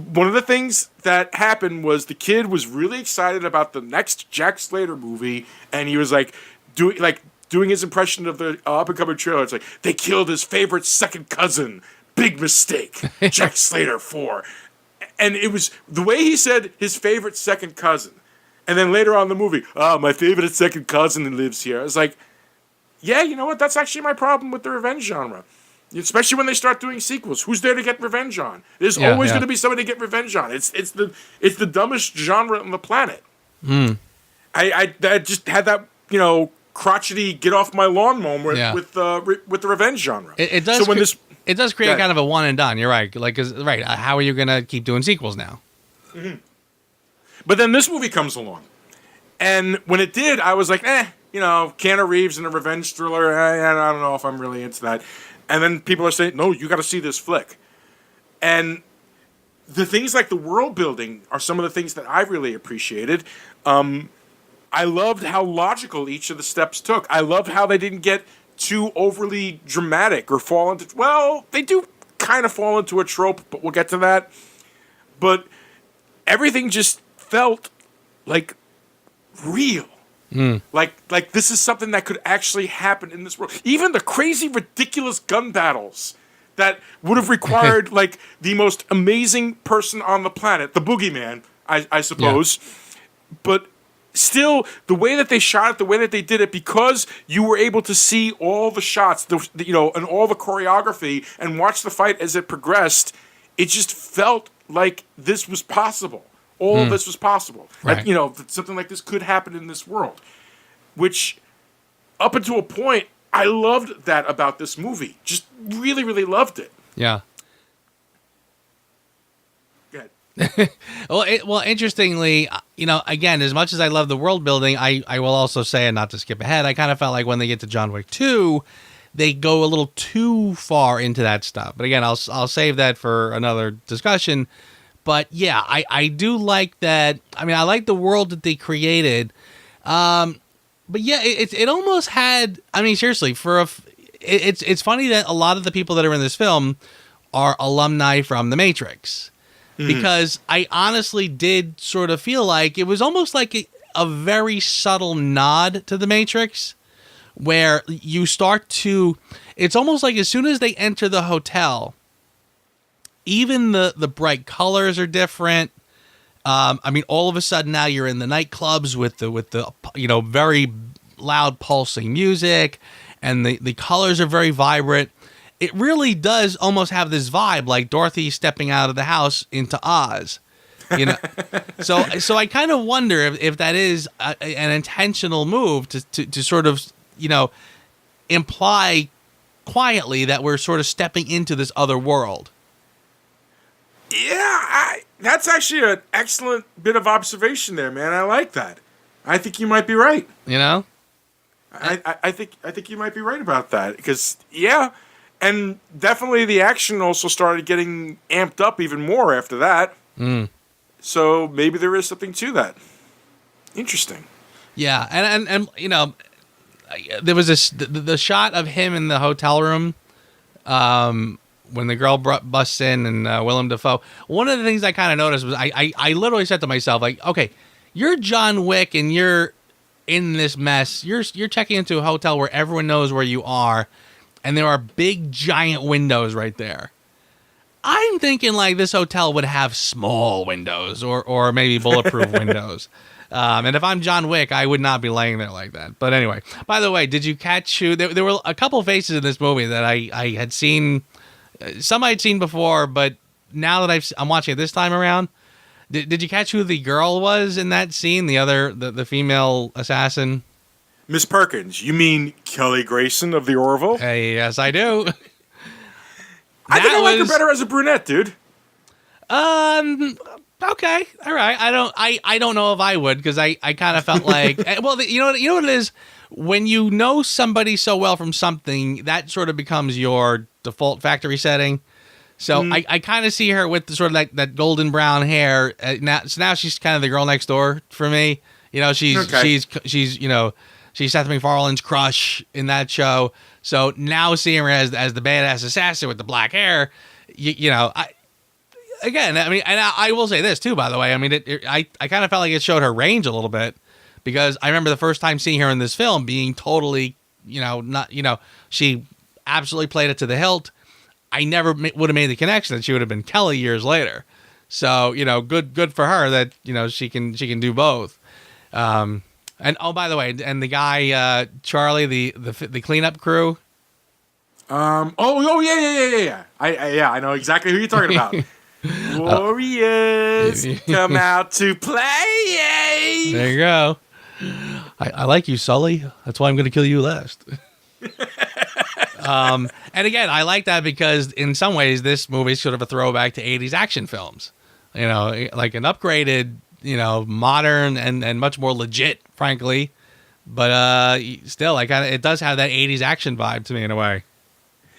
one of the things that happened was the kid was really excited about the next Jack Slater movie, and he was doing his impression of the up and coming trailer. It's like they killed his favorite second cousin. Big mistake. Jack Slater 4. And it was the way he said his favorite second cousin, and then later on in the movie, my favorite second cousin lives here. I was like, yeah, you know what? That's actually my problem with the revenge genre. Especially when they start doing sequels, who's there to get revenge on? There's always going to be somebody to get revenge on. It's the dumbest genre on the planet. I just had that crotchety get off my lawn moment with the revenge genre. It does. So when it does create kind of a one and done. You're right. Like, how are you going to keep doing sequels now? Mm-hmm. But then this movie comes along, and when it did, I was like, Keanu Reeves in a revenge thriller. I don't know if I'm really into that. And then people are saying, no, you got to see this flick. And the things like the world building are some of the things that I really appreciated. I loved how logical each of the steps took. I loved how they didn't get too overly dramatic or fall into... Well, they do kind of fall into a trope, but we'll get to that. But everything just felt like real. Like this is something that could actually happen in this world. Even the crazy, ridiculous gun battles that would have required like the most amazing person on the planet, the boogeyman, I suppose. Yeah. But still, the way that they shot it, the way that they did it, because you were able to see all the shots, and all the choreography, and watch the fight as it progressed, it just felt like this was possible. All of this was possible. Right. That something like this could happen in this world. Which, up until a point, I loved that about this movie. Just really, really loved it. Yeah. Go ahead. Well, interestingly, again, as much as I love the world building, I will also say, and not to skip ahead, I kind of felt like when they get to John Wick 2, they go a little too far into that stuff. But again, I'll save that for another discussion. But yeah, I do like that. I mean, I like the world that they created. But yeah, it almost had. I mean, seriously, it's funny that a lot of the people that are in this film are alumni from The Matrix, because I honestly did sort of feel like it was almost like a very subtle nod to The Matrix, where you start to. It's almost like as soon as they enter the hotel. Even the bright colors are different. I mean, all of a sudden now you're in the nightclubs with the very loud pulsing music, and the colors are very vibrant. It really does almost have this vibe like Dorothy stepping out of the house into Oz. So I kind of wonder if that is an intentional move to sort of imply quietly that we're sort of stepping into this other world. Yeah, that's actually an excellent bit of observation there, man. I like that. I think you might be right. I think you might be right about that, because and definitely the action also started getting amped up even more after that. So maybe there is something to that. Interesting. Yeah, and there was the shot of him in the hotel room. When the girl busts in and Willem Dafoe, one of the things I kind of noticed was I literally said to myself, like, okay, you're John Wick and you're in this mess. You're checking into a hotel where everyone knows where you are, and there are big giant windows right there. I'm thinking like this hotel would have small windows or maybe bulletproof windows. And if I'm John Wick, I would not be laying there like that. But anyway, by the way, did you catch who? There were a couple faces in this movie that I had seen. Some I'd seen before, but now that I'm watching it this time around, did you catch who the girl was in that scene? The female assassin? Miss Perkins. You mean Kelly Grayson of the Orville? Yes, I do. I think I like her better as a brunette, dude. Okay, all right. I don't know if I would, because I kind of felt like, well, you know what it is. When you know somebody so well from something, that sort of becomes your default factory setting. So I kind of see her with the sort of like that golden brown hair. Now she's kind of the girl next door for me. She's Seth MacFarlane's crush in that show. So now seeing her as the badass assassin with the black hair, I will say this too, by the way. I mean, I kind of felt like it showed her range a little bit. Because I remember the first time seeing her in this film being totally, she absolutely played it to the hilt. I never would have made the connection that she would have been Kelly years later. So, good for her that, she can do both. And oh, by the way, and the guy, Charlie, the cleanup crew. Yeah. I know exactly who you're talking about. Warriors come out to play. There you go. I like you, Sully. That's why I'm going to kill you last. And again, I like that because in some ways this movie is sort of a throwback to 80s action films. Like an upgraded, modern and much more legit, frankly. But still, it does have that 80s action vibe to me in a way.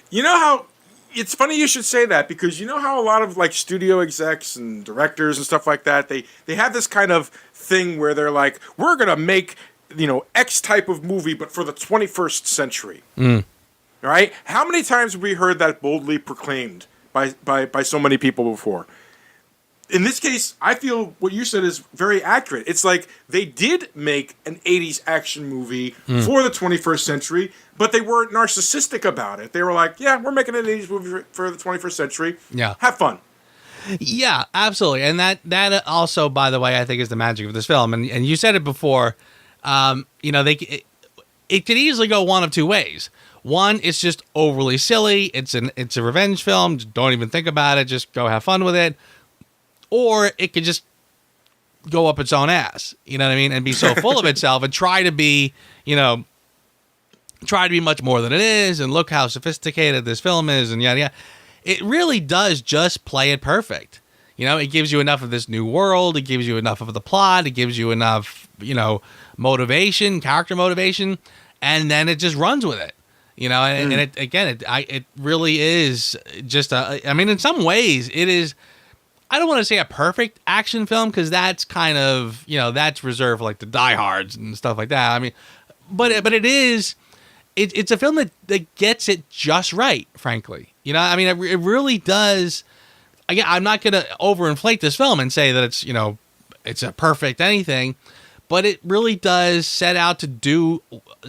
You know how it's funny you should say that, because you know how a lot of like studio execs and directors and stuff like that, they have this kind of thing where they're like, we're going to make, X type of movie, but for the 21st century. All right? How many times have we heard that boldly proclaimed by so many people before? In this case, I feel what you said is very accurate. It's like they did make an 80s action movie for the 21st century, but they weren't narcissistic about it. They were like, yeah, we're making an 80s movie for the 21st century. Yeah. Have fun. Yeah, absolutely. And that also, by the way, I think is the magic of this film. And you said it before, it could easily go one of two ways. One, it's just overly silly. It's a revenge film. Just don't even think about it. Just go have fun with it. Or it could just go up its own ass, you know what I mean? And be so full of itself and try to be much more than it is. And look how sophisticated this film is and yada, yada. It really does just play it perfect. It gives you enough of this new world. It gives you enough of the plot. It gives you enough, motivation, character motivation. And then it just runs with it. And it really is just in some ways, it is I don't want to say a perfect action film because that's kind of, that's reserved for like the diehards and stuff like that. I mean, but it is, it's a film that gets it just right, frankly. I mean, it really does. Again, I'm not going to overinflate this film and say that it's a perfect anything, but it really does set out to do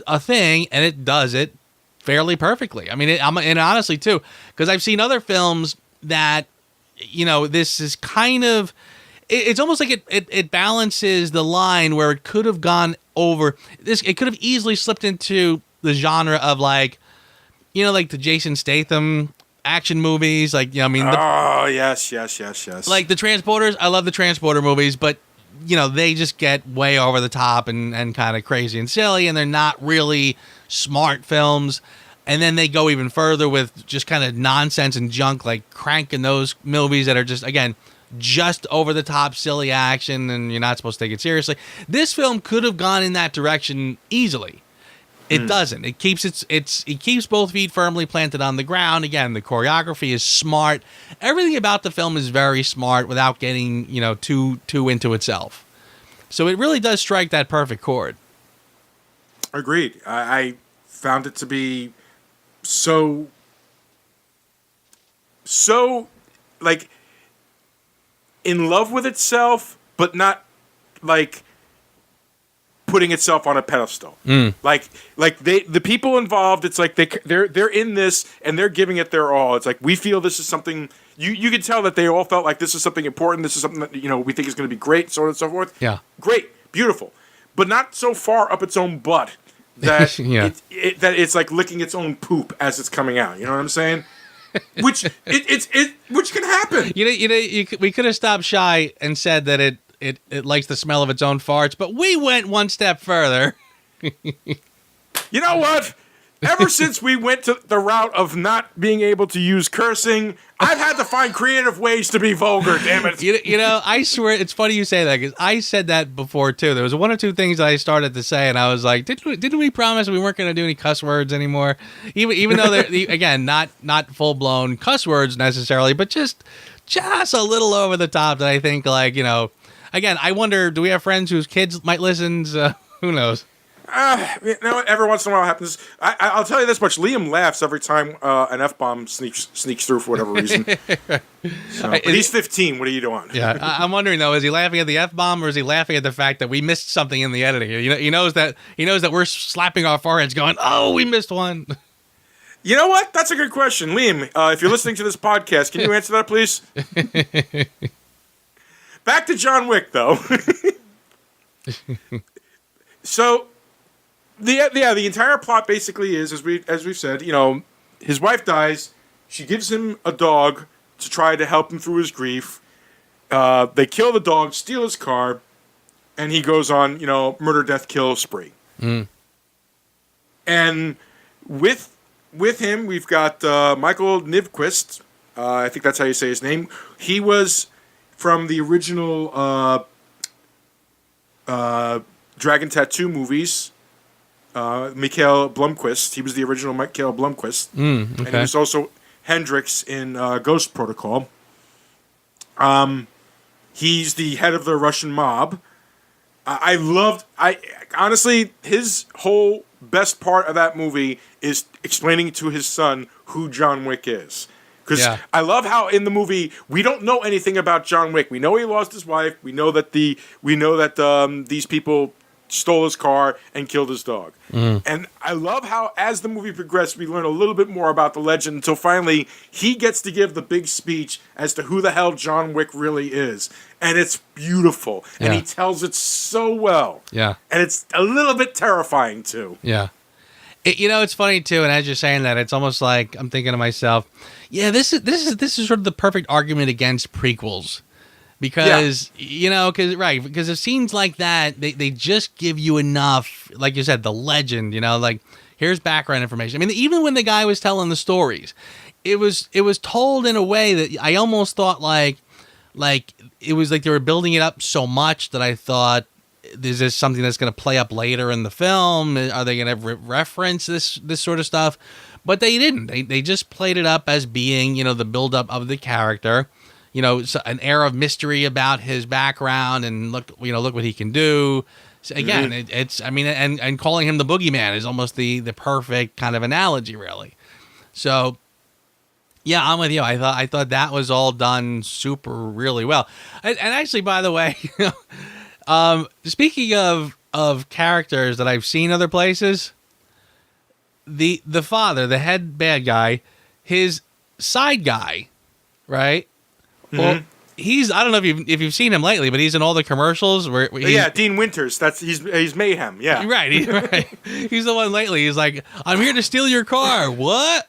a thing, and it does it fairly perfectly. I mean, and honestly too, because I've seen other films that, this is kind of, it's almost like it balances the line where it could have gone over this. It could have easily slipped into the genre of like the Jason Statham action movies. Like, yes. Like the Transporters. I love the Transporter movies, but they just get way over the top and kind of crazy and silly, and they're not really smart films. And then they go even further with just kind of nonsense and junk, like Crank and those movies that are just, again, just over the top, silly action, and you're not supposed to take it seriously. This film could have gone in that direction easily. It doesn't. It keeps it keeps both feet firmly planted on the ground. Again, the choreography is smart. Everything about the film is very smart without getting, too into itself. So it really does strike that perfect chord. Agreed. I found it to be so like in love with itself, but not like putting itself on a pedestal. Like the people involved, it's like they're in this and they're giving it their all. It's like we feel this is something you can tell that they all felt like this is something important. This is something that we think is going to be great, so on and so forth. Yeah, great, beautiful, but not so far up its own butt that that it's like licking its own poop as it's coming out. You know what I'm saying? Which which can happen. We could have stopped shy and said that it likes the smell of its own farts, but we went one step further. You know what? Ever since we went to the route of not being able to use cursing, I've had to find creative ways to be vulgar, damn it. I swear, it's funny you say that, because I said that before, too. There was one or two things that I started to say, and I was like, didn't we promise we weren't going to do any cuss words anymore? Even though they're, again, not full-blown cuss words necessarily, but just a little over the top that I think, like, again, I wonder, do we have friends whose kids might listen? Who knows? Every once in a while it happens. I'll tell you this much: Liam laughs every time an F-bomb sneaks through for whatever reason. But he's 15. What are you doing? Yeah, I'm wondering though: is he laughing at the F-bomb, or is he laughing at the fact that we missed something in the editing? He knows that we're slapping our foreheads, going, "Oh, we missed one." You know what? That's a good question, Liam. If you're listening to this podcast, can you answer that, please? Back to John Wick, though. So. The entire plot basically is, as we've said, his wife dies. She gives him a dog to try to help him through his grief. They kill the dog, steal his car, and he goes on, murder, death, kill spree. And with him, we've got Michael Nyqvist. I think that's how you say his name. He was from the original Dragon Tattoo movies. Mikhail Blomkvist. He was the original Mikhail Blomkvist. Okay. And he was also Hendrix in Ghost Protocol. He's the head of the Russian mob. Honestly, his whole best part of that movie is explaining to his son who John Wick is. Because I love how in the movie we don't know anything about John Wick. We know he lost his wife. We know that these people stole his car and killed his dog. And I love how as the movie progressed, we learn a little bit more about the legend until finally he gets to give the big speech as to who the hell John Wick really is. And it's beautiful. And he tells it so well. Yeah. And it's a little bit terrifying too. Yeah. It's funny too, and as you're saying that, it's almost like I'm thinking to myself, this is sort of the perfect argument against prequels. Because, because it seems like that, they just give you enough, like you said, the legend, like, here's background information. I mean, even when the guy was telling the stories, it was told in a way that I almost thought like it was like they were building it up so much that I thought, is this something that's going to play up later in the film? Are they going to reference this sort of stuff? But they didn't. They just played it up as being, the buildup of the character. an air of mystery about his background, and look what he can do. So again, it's and calling him the boogeyman is almost the perfect kind of analogy, really. So yeah, I'm with you. I thought that was all done really well. And actually, by the way, speaking of characters that I've seen other places, the father, the head bad guy, his side guy, right? Well, I don't know if you've seen him lately, but he's in all the commercials where Dean Winters. He's Mayhem. Yeah, right. He's the one lately. He's like, I'm here to steal your car. What?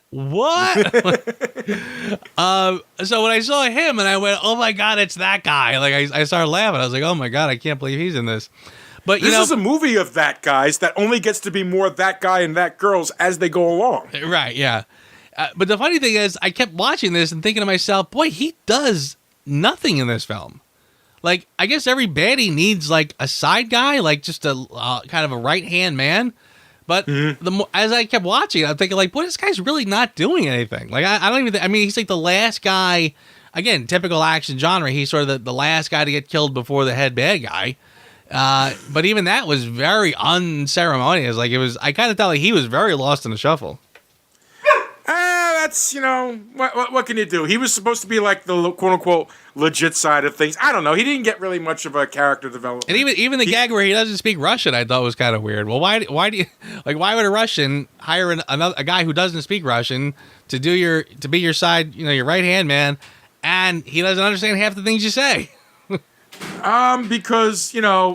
So when I saw him and I went, oh my God, it's that guy. Like I started laughing. I was like, oh my God, I can't believe he's in this. But this is a movie of that guys that only gets to be more that guy and that girls as they go along. Right. Yeah. But the funny thing is, I kept watching this and thinking to myself, boy, he does nothing in this film. Like, I guess every baddie needs like a side guy, like just a kind of a right-hand man. But as I kept watching, I'm thinking like, boy, this guy's really not doing anything. Like, I don't even think, he's like the last guy, again, typical action genre. He's sort of the last guy to get killed before the head bad guy. But even that was very unceremonious. Like, I kind of felt like he was very lost in the shuffle. That's, what can you do? He was supposed to be like the quote-unquote legit side of things. I don't know. He didn't get really much of a character development. And even the gag where he doesn't speak Russian, I thought was kind of weird. Well, why do you, like, why would a Russian hire a guy who doesn't speak Russian to be your side, your right-hand man, and he doesn't understand half the things you say? Because,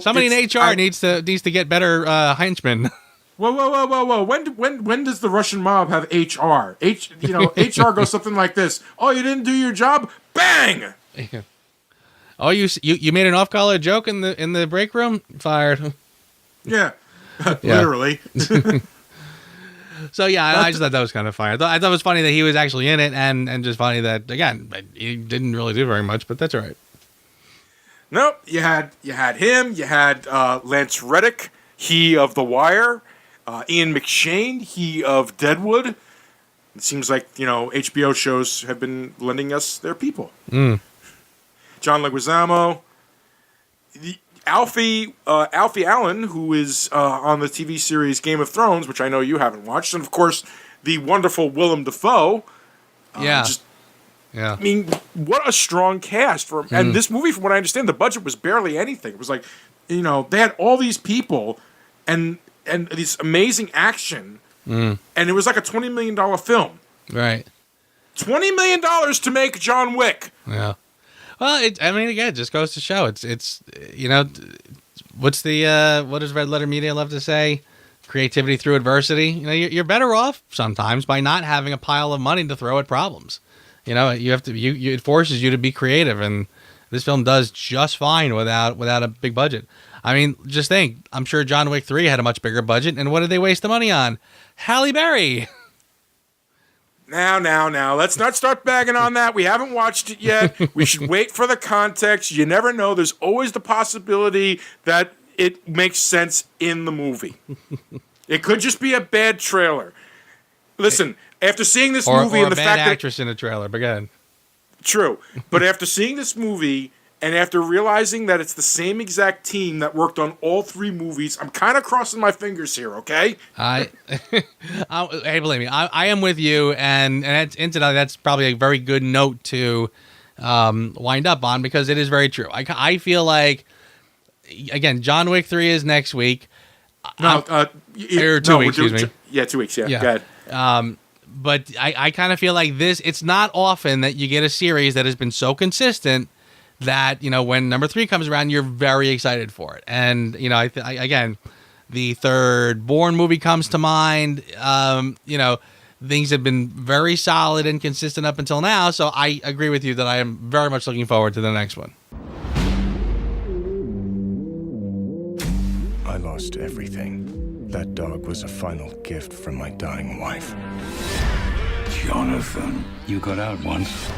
somebody in HR needs to get better henchmen. Whoa! When does the Russian mob have HR? HR goes something like this: "Oh, you didn't do your job? Bang!" Oh, you made an off-color joke in the break room? Fired. Yeah, literally. So yeah, I just thought that was kind of funny. I thought it was funny that he was actually in it, and just funny that again he didn't really do very much, but that's all right. Nope, you had him. You had Lance Reddick, he of The Wire. Ian McShane, he of Deadwood. It seems like, HBO shows have been lending us their people. John Leguizamo. Alfie Allen, who is on the TV series Game of Thrones, which I know you haven't watched. And, of course, the wonderful Willem Dafoe. Yeah. I mean, what a strong cast. And this movie, from what I understand, the budget was barely anything. It was like, they had all these people and this amazing action, and it was like a $20 million film. Right. $20 million to make John Wick. Yeah. Well, again, it just goes to show it's what does Red Letter Media love to say? Creativity through adversity. You're better off sometimes by not having a pile of money to throw at problems. It forces you to be creative, and this film does just fine without a big budget. Just think, I'm sure John Wick 3 had a much bigger budget, and what did they waste the money on? Halle Berry. Now, let's not start bagging on that. We haven't watched it yet. We should wait for the context. You never know. There's always the possibility that it makes sense in the movie. It could just be a bad trailer. Listen, after seeing this movie and the fact that... Or a bad actress in a trailer, but go ahead. True. But after seeing this movie... And after realizing that it's the same exact team that worked on all three movies, I'm kind of crossing my fingers here, okay? Hey, believe me, I am with you, and incidentally, that's probably a very good note to wind up on, because it is very true. I feel like, again, John Wick 3 is next week. Or 2 weeks, excuse me. Yeah, 2 weeks, yeah. Go ahead. But I kind of feel like it's not often that you get a series that has been so consistent that, when number 3 comes around, you're very excited for it. And, again, the third Bourne movie comes to mind. Things have been very solid and consistent up until now. So I agree with you that I am very much looking forward to the next one. I lost everything. That dog was a final gift from my dying wife. Jonathan, you got out once.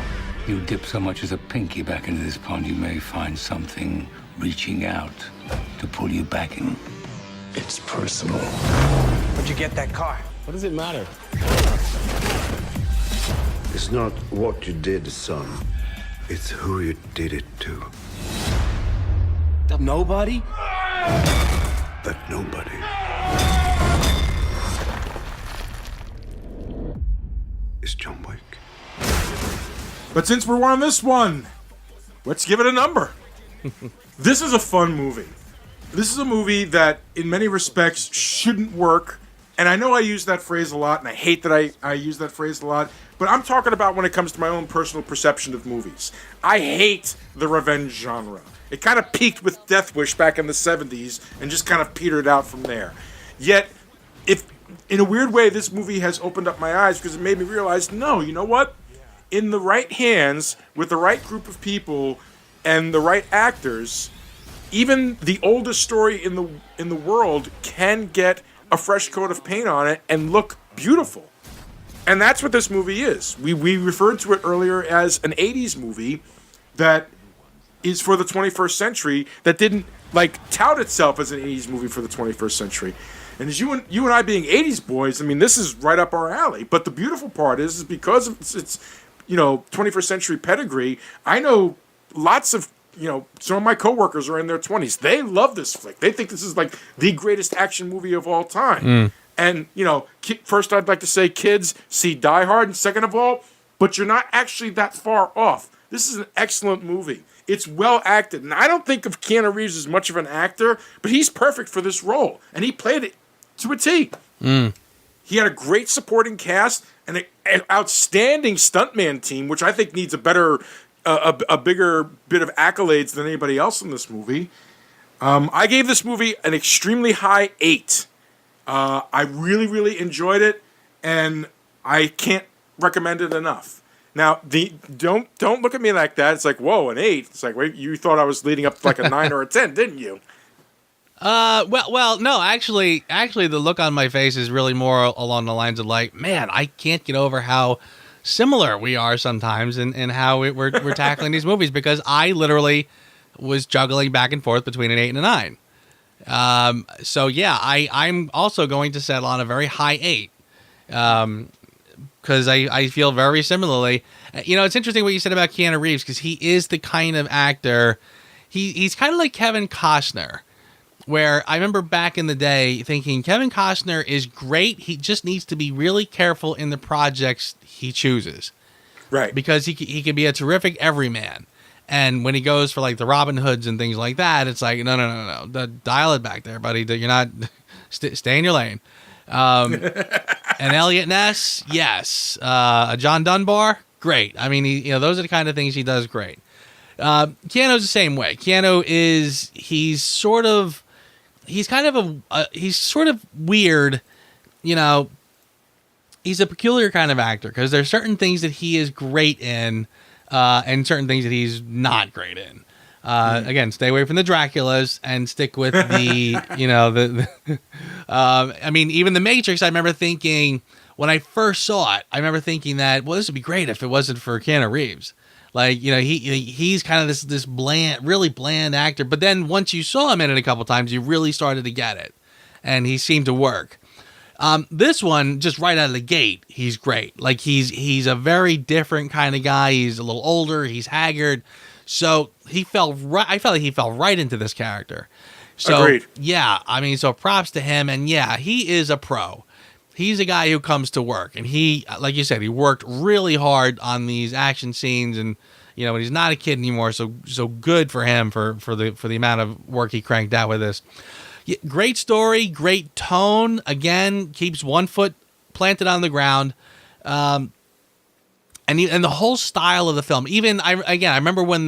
You dip so much as a pinky back into this pond, you may find something reaching out to pull you back in. It's personal. Where'd you get that car? What does it matter? It's not what you did, son. It's who you did it to. Nobody? That nobody is John Wick. But since we're on this one, let's give it a number. This is a fun movie. This is a movie that, in many respects, shouldn't work. And I know I use that phrase a lot, and I hate that I use that phrase a lot, but I'm talking about when it comes to my own personal perception of movies. I hate the revenge genre. It kind of peaked with Death Wish back in the 70s and just kind of petered out from there. Yet, if in a weird way, this movie has opened up my eyes because it made me realize, no, you know what? In the right hands, with the right group of people and the right actors, even the oldest story in the world can get a fresh coat of paint on it and look beautiful. And that's what this movie is. We referred to it earlier as an 80s movie that is for the 21st century, that didn't tout itself as an 80s movie for the 21st century. And as you and I being 80s boys, I mean, this is right up our alley. But the beautiful part is because of its 21st century pedigree, I know lots of, some of my coworkers are in their 20s. They love this flick. They think this is like the greatest action movie of all time. And, first I'd like to say, kids, see Die Hard. And second of all, but you're not actually that far off. This is an excellent movie. It's well acted. And I don't think of Keanu Reeves as much of an actor, but he's perfect for this role. And he played it to a T. He had a great supporting cast and an outstanding stuntman team, which I think needs a bigger bit of accolades than anybody else in this movie. I gave this movie an extremely high 8. I really, really enjoyed it, and I can't recommend it enough. Now, don't look at me like that. It's like, whoa, an 8. It's like, wait, you thought I was leading up to like a 9 or a 10, didn't you? Well, no, actually, the look on my face is really more along the lines of like, man, I can't get over how similar we are sometimes in how we're tackling these movies, because I literally was juggling back and forth between an 8 and a 9. So yeah, I'm also going to settle on a very high 8. Because I feel very similarly. It's interesting what you said about Keanu Reeves, because he is the kind of actor, he's kind of like Kevin Costner, where I remember back in the day thinking Kevin Costner is great. He just needs to be really careful in the projects he chooses. Right. Because he can be a terrific everyman. And when he goes for like the Robin Hoods and things like that, it's like, no. Dial it back there, buddy. You're not, stay in your lane. And Elliot Ness, yes. John Dunbar, great. I mean, those are the kind of things he does great. Keanu's the same way. Keanu he's sort of weird, he's a peculiar kind of actor, because there's certain things that he is great in, and certain things that he's not great in. Again, stay away from the Draculas and stick with the, I mean, even The Matrix, I remember thinking, when I first saw it, I remember thinking that, well, this would be great if it wasn't for Keanu Reeves. Like, he's kind of this bland, really bland actor. But then once you saw him in it a couple times, you really started to get it. And he seemed to work. This one, just right out of the gate, he's great. Like, he's a very different kind of guy. He's a little older. He's haggard. So I felt like he fell right into this character. So, agreed. Yeah, I mean, so props to him. And yeah, he is a pro. He's a guy who comes to work. And he, like you said, he worked really hard on these action scenes. And, and he's not a kid anymore. So good for him for the amount of work he cranked out with this. Yeah, great story, great tone. Again, keeps one foot planted on the ground. And the whole style of the film. Even I remember when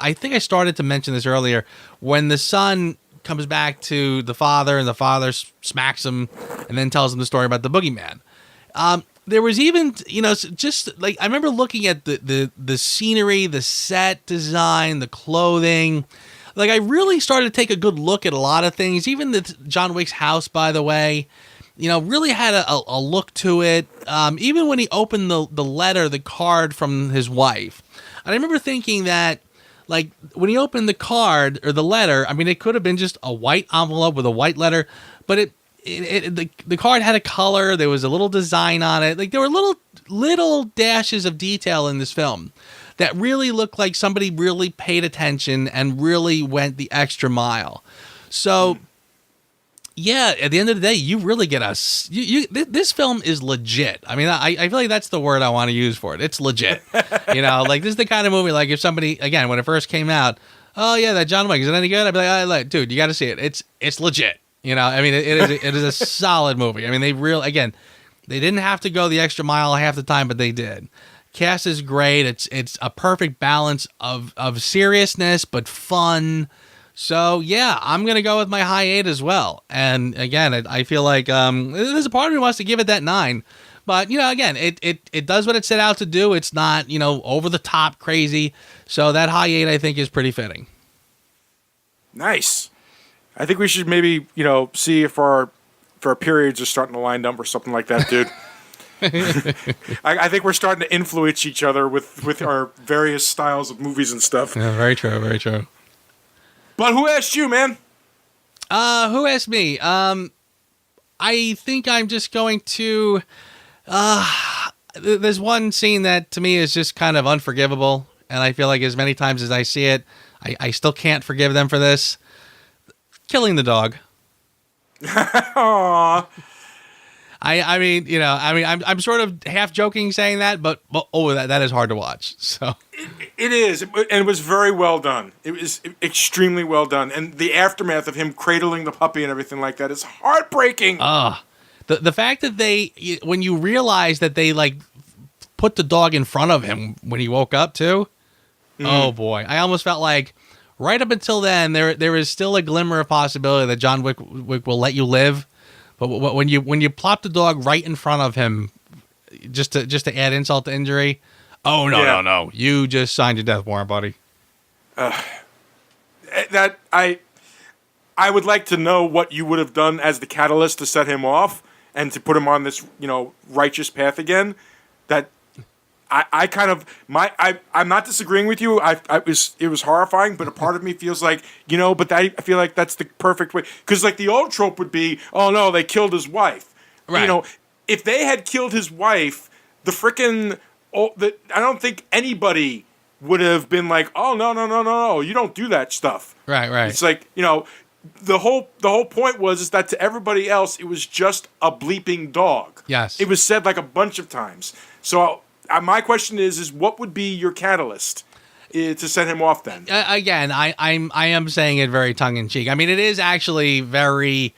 I think I started to mention this earlier, when the son comes back to the father and the father smacks him and then tells him the story about the boogeyman. There was even, just like, I remember looking at the scenery, the set design, the clothing. Like, I really started to take a good look at a lot of things. Even the John Wick's house, by the way, really had a look to it. Even when he opened the card from his wife. I remember thinking that, like, when he opened the card or the letter, I mean, it could have been just a white envelope with a white letter, but the card had a color. There was a little design on it. Like, there were little dashes of detail in this film that really looked like somebody really paid attention and really went the extra mile. So, yeah, at the end of the day, you really get this film is legit. I mean, I feel like that's the word I want to use for it. It's legit. Like this is the kind of movie, like if somebody, again, when it first came out, oh yeah, that John Wick, is it any good? I'd be like, dude, you got to see it. It's legit. I mean, it is a solid movie. I mean, they didn't have to go the extra mile half the time, but they did. Cast is great. It's a perfect balance of seriousness but fun. So yeah, I'm gonna go with my high 8 as well. And again, I feel like there's a part of me who wants to give it that 9, but again, it does what it set out to do. It's not over the top crazy. So that high 8 I think is pretty fitting. Nice. I think we should maybe see if our periods are starting to line up or something like that, dude. I think we're starting to influence each other with our various styles of movies and stuff. Yeah, very true, very true. But who asked you, man? Who asked me? I think I'm just going to... there's one scene that to me is just kind of unforgivable, and I feel like as many times as I see it, I still can't forgive them for this. Killing the dog. Aww. I'm sort of half joking saying that, but that is hard to watch. So it is, and it was very well done. It was extremely well done, and the aftermath of him cradling the puppy and everything like that is heartbreaking. The fact that when you realize that they like put the dog in front of him when he woke up too. Oh boy, I almost felt like right up until then there is still a glimmer of possibility that John Wick will let you live. But when you plop the dog right in front of him, just to add insult to injury, no, you just signed your death warrant, buddy. That I would like to know what you would have done as the catalyst to set him off and to put him on this righteous path again. That I kind of I'm not disagreeing with you. It was horrifying, but a part of me feels like but I feel like that's the perfect way, because like the old trope would be, oh no, they killed his wife. Right. If they had killed his wife, I don't think anybody would have been like, oh no, you don't do that stuff. Right. It's like the whole point is that to everybody else it was just a bleeping dog. Yes. It was said like a bunch of times. So. My question is what would be your catalyst to set him off then? Again, I am saying it very tongue in cheek. I mean, it is actually it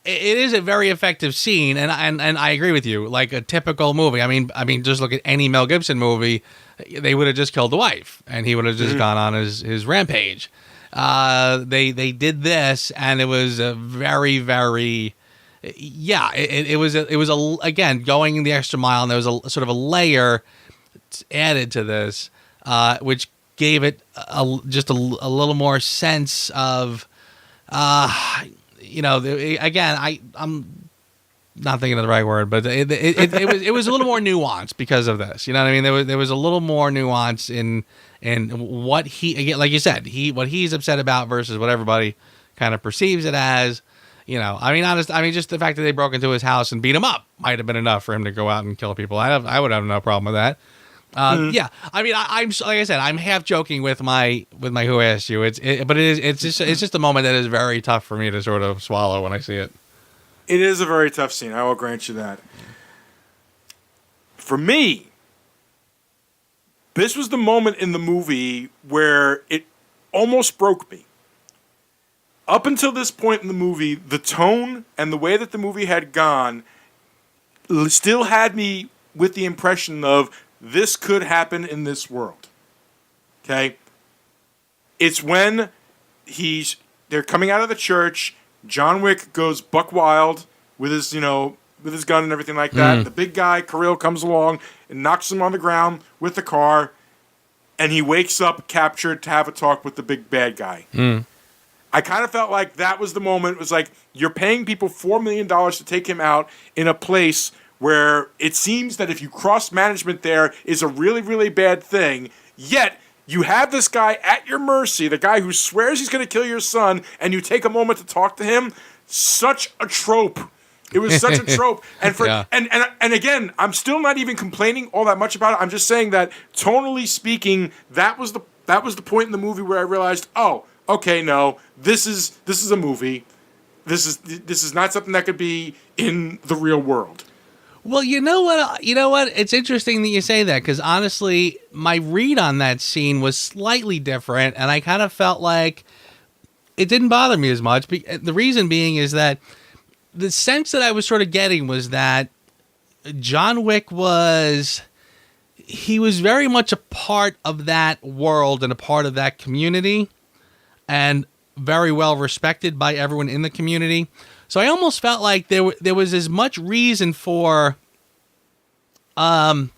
is a very effective scene, and I agree with you. Like a typical movie. I mean, just look at any Mel Gibson movie. They would have just killed the wife, and he would have just gone on his rampage. They did this, and it was a very, very. Yeah, it was again going the extra mile, and there was a sort of a layer added to this, which gave it just a little more sense of, again, I'm not thinking of the right word, but it was a little more nuanced because of this. You know what I mean? There was a little more nuance in what he, again, like you said, what he's upset about versus what everybody kind of perceives it as. Just the fact that they broke into his house and beat him up might have been enough for him to go out and kill people. I would have no problem with that. Yeah. I mean, I'm like I said, I'm half joking with my who asked you. It's just a moment that is very tough for me to sort of swallow when I see it. It is a very tough scene. I will grant you that. For me, this was the moment in the movie where it almost broke me. Up until this point in the movie, the tone and the way that the movie had gone still had me with the impression of this could happen in this world. Okay? It's when they're coming out of the church, John Wick goes buck wild with his gun and everything like that. The big guy, Kirill, comes along and knocks him on the ground with the car, and he wakes up captured to have a talk with the big bad guy. I kind of felt like that was the moment. It was like, you're paying people $4 million to take him out in a place where it seems that if you cross management there is a really, really bad thing, yet you have this guy at your mercy, the guy who swears he's going to kill your son, and you take a moment to talk to him. Such a trope It was such a trope. And for Yeah. and again, I'm still not even complaining all that much about it. I'm just saying that tonally speaking, that was the point in the movie where I realized, oh, okay, no, this is a movie. This is not something that could be in the real world. Well, you know what? It's interesting that you say that, because honestly, my read on that scene was slightly different, and I kind of felt like it didn't bother me as much. The reason being is that the sense that I was sort of getting was that John Wick was very much a part of that world and a part of that community, and very well respected by everyone in the community. So I almost felt like there was as much reason for, how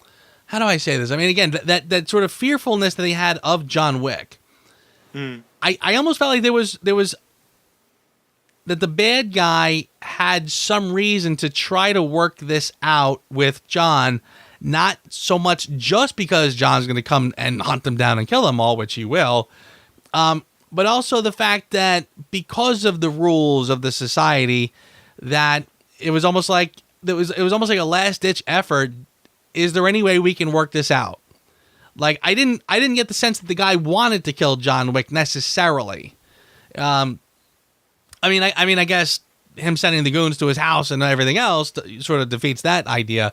do I say this? I mean, again, that sort of fearfulness that they had of John Wick. I almost felt like there was that the bad guy had some reason to try to work this out with John, not so much just because John's going to come and hunt them down and kill them all, which he will, but also the fact that because of the rules of the society, that it was almost like it was almost like a last ditch effort. Is there any way we can work this out? Like I didn't get the sense that the guy wanted to kill John Wick necessarily. I guess him sending the goons to his house and everything else sort of defeats that idea.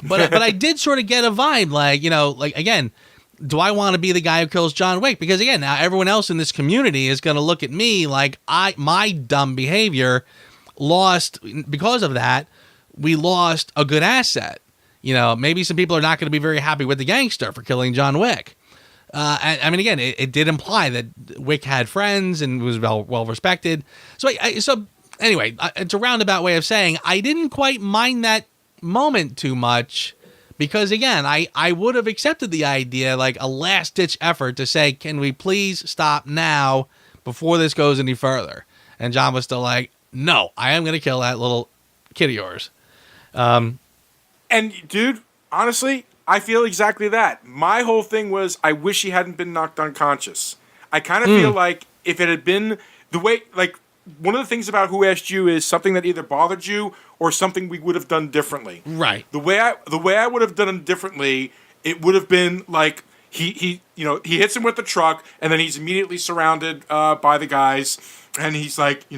But I did sort of get a vibe, like again, do I want to be the guy who kills John Wick? Because again, now everyone else in this community is going to look at me like my dumb behavior lost, because of that, we lost a good asset. Maybe some people are not going to be very happy with the gangster for killing John Wick. Again, it did imply that Wick had friends and was well respected. So anyway, it's a roundabout way of saying I didn't quite mind that moment too much. Because, again, I would have accepted the idea, like a last-ditch effort to say, can we please stop now before this goes any further? And John was still like, no, I am going to kill that little kid of yours. And, dude, honestly, I feel exactly that. My whole thing was I wish he hadn't been knocked unconscious. I kind of feel like if it had been the way, like, one of the things about Who Asked You is something that either bothered you or something we would have done differently. Right. The way I would have done it differently, it would have been like he hits him with the truck and then he's immediately surrounded by the guys and he's like,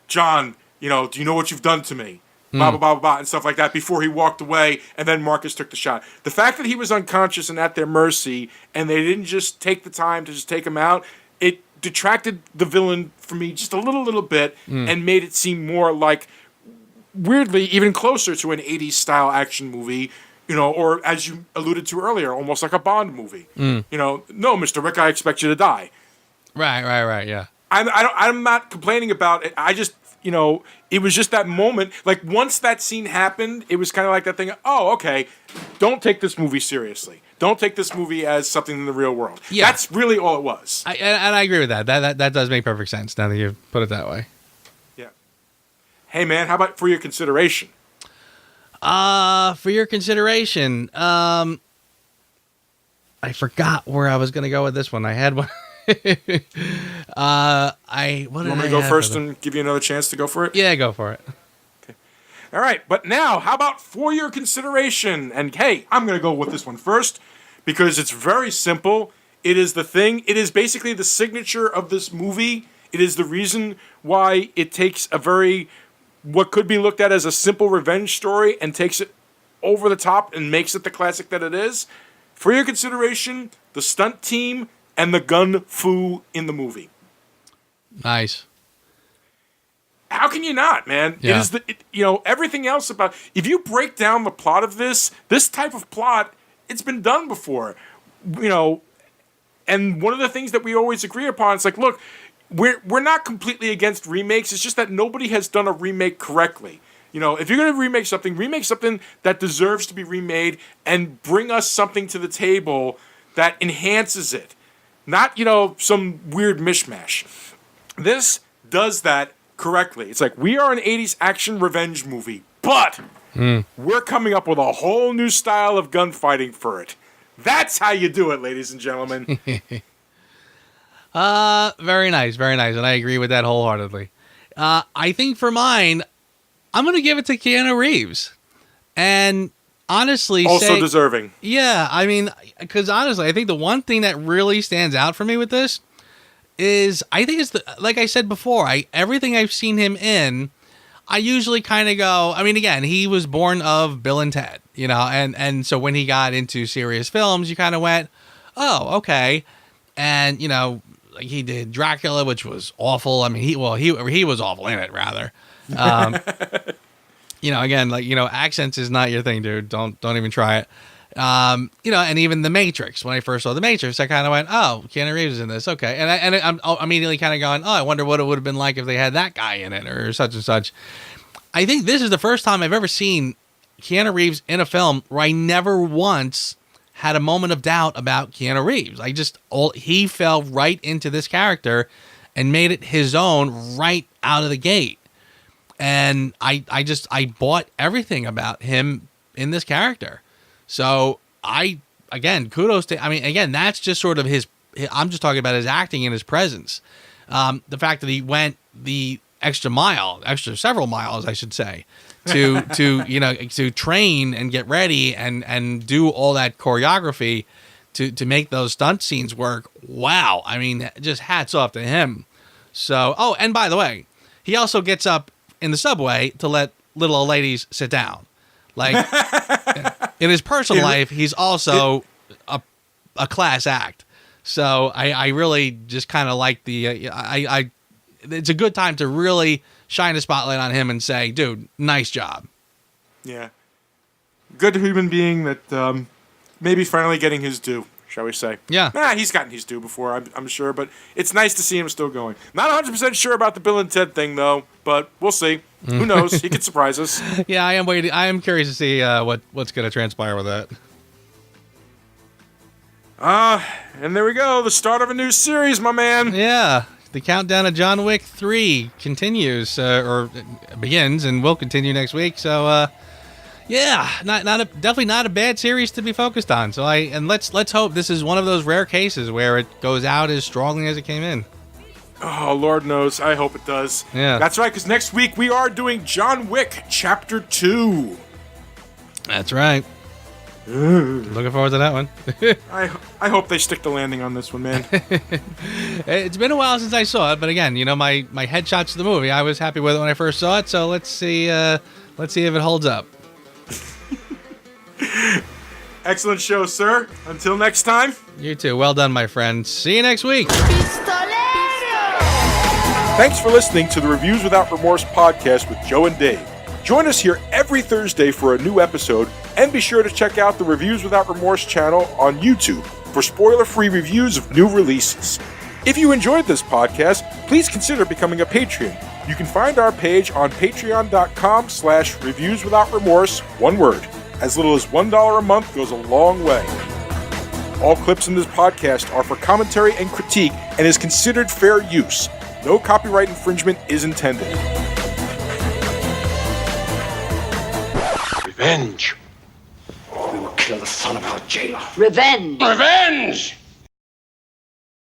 John, do you know what you've done to me? Blah, blah, blah, blah, and stuff like that before he walked away, and then Marcus took the shot. The fact that he was unconscious and at their mercy, and they didn't just take the time to just take him out, it detracted the villain from me just a little bit and made it seem more like, weirdly, even closer to an 80s style action movie, or as you alluded to earlier, almost like a Bond movie. No, Mr. Wick, I expect you to die. Right, yeah. I'm not complaining about it. I just, it was just that moment. Like, once that scene happened, it was kind of like that thing, oh, okay, don't take this movie seriously. Don't take this movie as something in the real world. Yeah. That's really all it was. And I agree with that. That does make perfect sense now that you put it that way. Yeah. Hey, man, how about for your consideration? For your consideration, I forgot where I was going to go with this one. I had one. You want me to go first and give you another chance to go for it? Yeah, go for it. Okay. All right, but now, how about for your consideration? And hey, I'm going to go with this one first because it's very simple. It is the thing. It is basically the signature of this movie. It is the reason why it takes what could be looked at as a simple revenge story and takes it over the top and makes it the classic that it is. For your consideration, the stunt team and the gun fu in the movie. Nice. How can you not, man? Yeah. It is everything else about. If you break down the plot of this type of plot, it's been done before, And one of the things that we always agree upon is like, look, we're not completely against remakes. It's just that nobody has done a remake correctly. If you're going to remake something that deserves to be remade and bring us something to the table that enhances it. Not, some weird mishmash. This does that correctly. It's like, we are an 80s action revenge movie, but we're coming up with a whole new style of gunfighting for it. That's how you do it, ladies and gentlemen. Very nice, and I agree with that wholeheartedly. I think for mine, I'm going to give it to Keanu Reeves. And honestly, also deserving. Yeah, I mean, because honestly, I think the one thing that really stands out for me with this is I think it's like I said before, everything I've seen him in, I usually kind of go, I mean, again, he was born of Bill and Ted, you know, and so when he got into serious films, you kind of went, oh, okay. And, you know, like he did Dracula, which was awful. I mean, he was awful in it, rather. You know, again, like, you know, accents is not your thing, dude. Don't even try it. You know, and even The Matrix. When I first saw The Matrix, I kind of went, "Oh, Keanu Reeves is in this, okay." And I'm immediately kind of going, "Oh, I wonder what it would have been like if they had that guy in it, or such and such." I think this is the first time I've ever seen Keanu Reeves in a film where I never once had a moment of doubt about Keanu Reeves. He fell right into this character and made it his own right out of the gate. And I bought everything about him in this character. So kudos to, I mean, again, that's just sort of I'm just talking about his acting and his presence. The fact that he went the several miles, I should say, to train and get ready and do all that choreography to make those stunt scenes work. Wow. I mean, just hats off to him. So, oh, and by the way, he also gets up in the subway to let little old ladies sit down. Like, in his personal life, he's also a class act. So I really just kind of like it's a good time to really shine a spotlight on him and say, dude, nice job. Yeah. Good human being that maybe finally getting his due, shall we say. Yeah. He's gotten his due before, I'm sure, but it's nice to see him still going. Not 100% sure about the Bill and Ted thing, though, but we'll see. Who knows? He could surprise us. Yeah, I am curious to see what's going to transpire with that. And there we go. The start of a new series, my man. Yeah. The countdown of John Wick 3 continues, or begins, and will continue next week. So, yeah, definitely not a bad series to be focused on. So let's hope this is one of those rare cases where it goes out as strongly as it came in. Oh, Lord knows. I hope it does. Yeah. That's right, because next week we are doing John Wick Chapter 2. That's right. Looking forward to that one. I hope they stick the landing on this one, man. It's been a while since I saw it, but again, you know, my headshots to the movie, I was happy with it when I first saw it, so let's see if it holds up. Excellent show, sir. Until next time. You too. Well done, my friend. See you next week. Thanks for listening to the Reviews Without Remorse podcast with Joe and Dave. Join us here every Thursday for a new episode, and be sure to check out the Reviews Without Remorse channel on YouTube for spoiler-free reviews of new releases. If you enjoyed this podcast, please consider becoming a Patreon. You can find our page on patreon.com/reviewswithoutremorse, one word. As little as $1 a month goes a long way. All clips in this podcast are for commentary and critique and is considered fair use. No copyright infringement is intended. Revenge. We will kill the son of our jailer. Revenge! Revenge!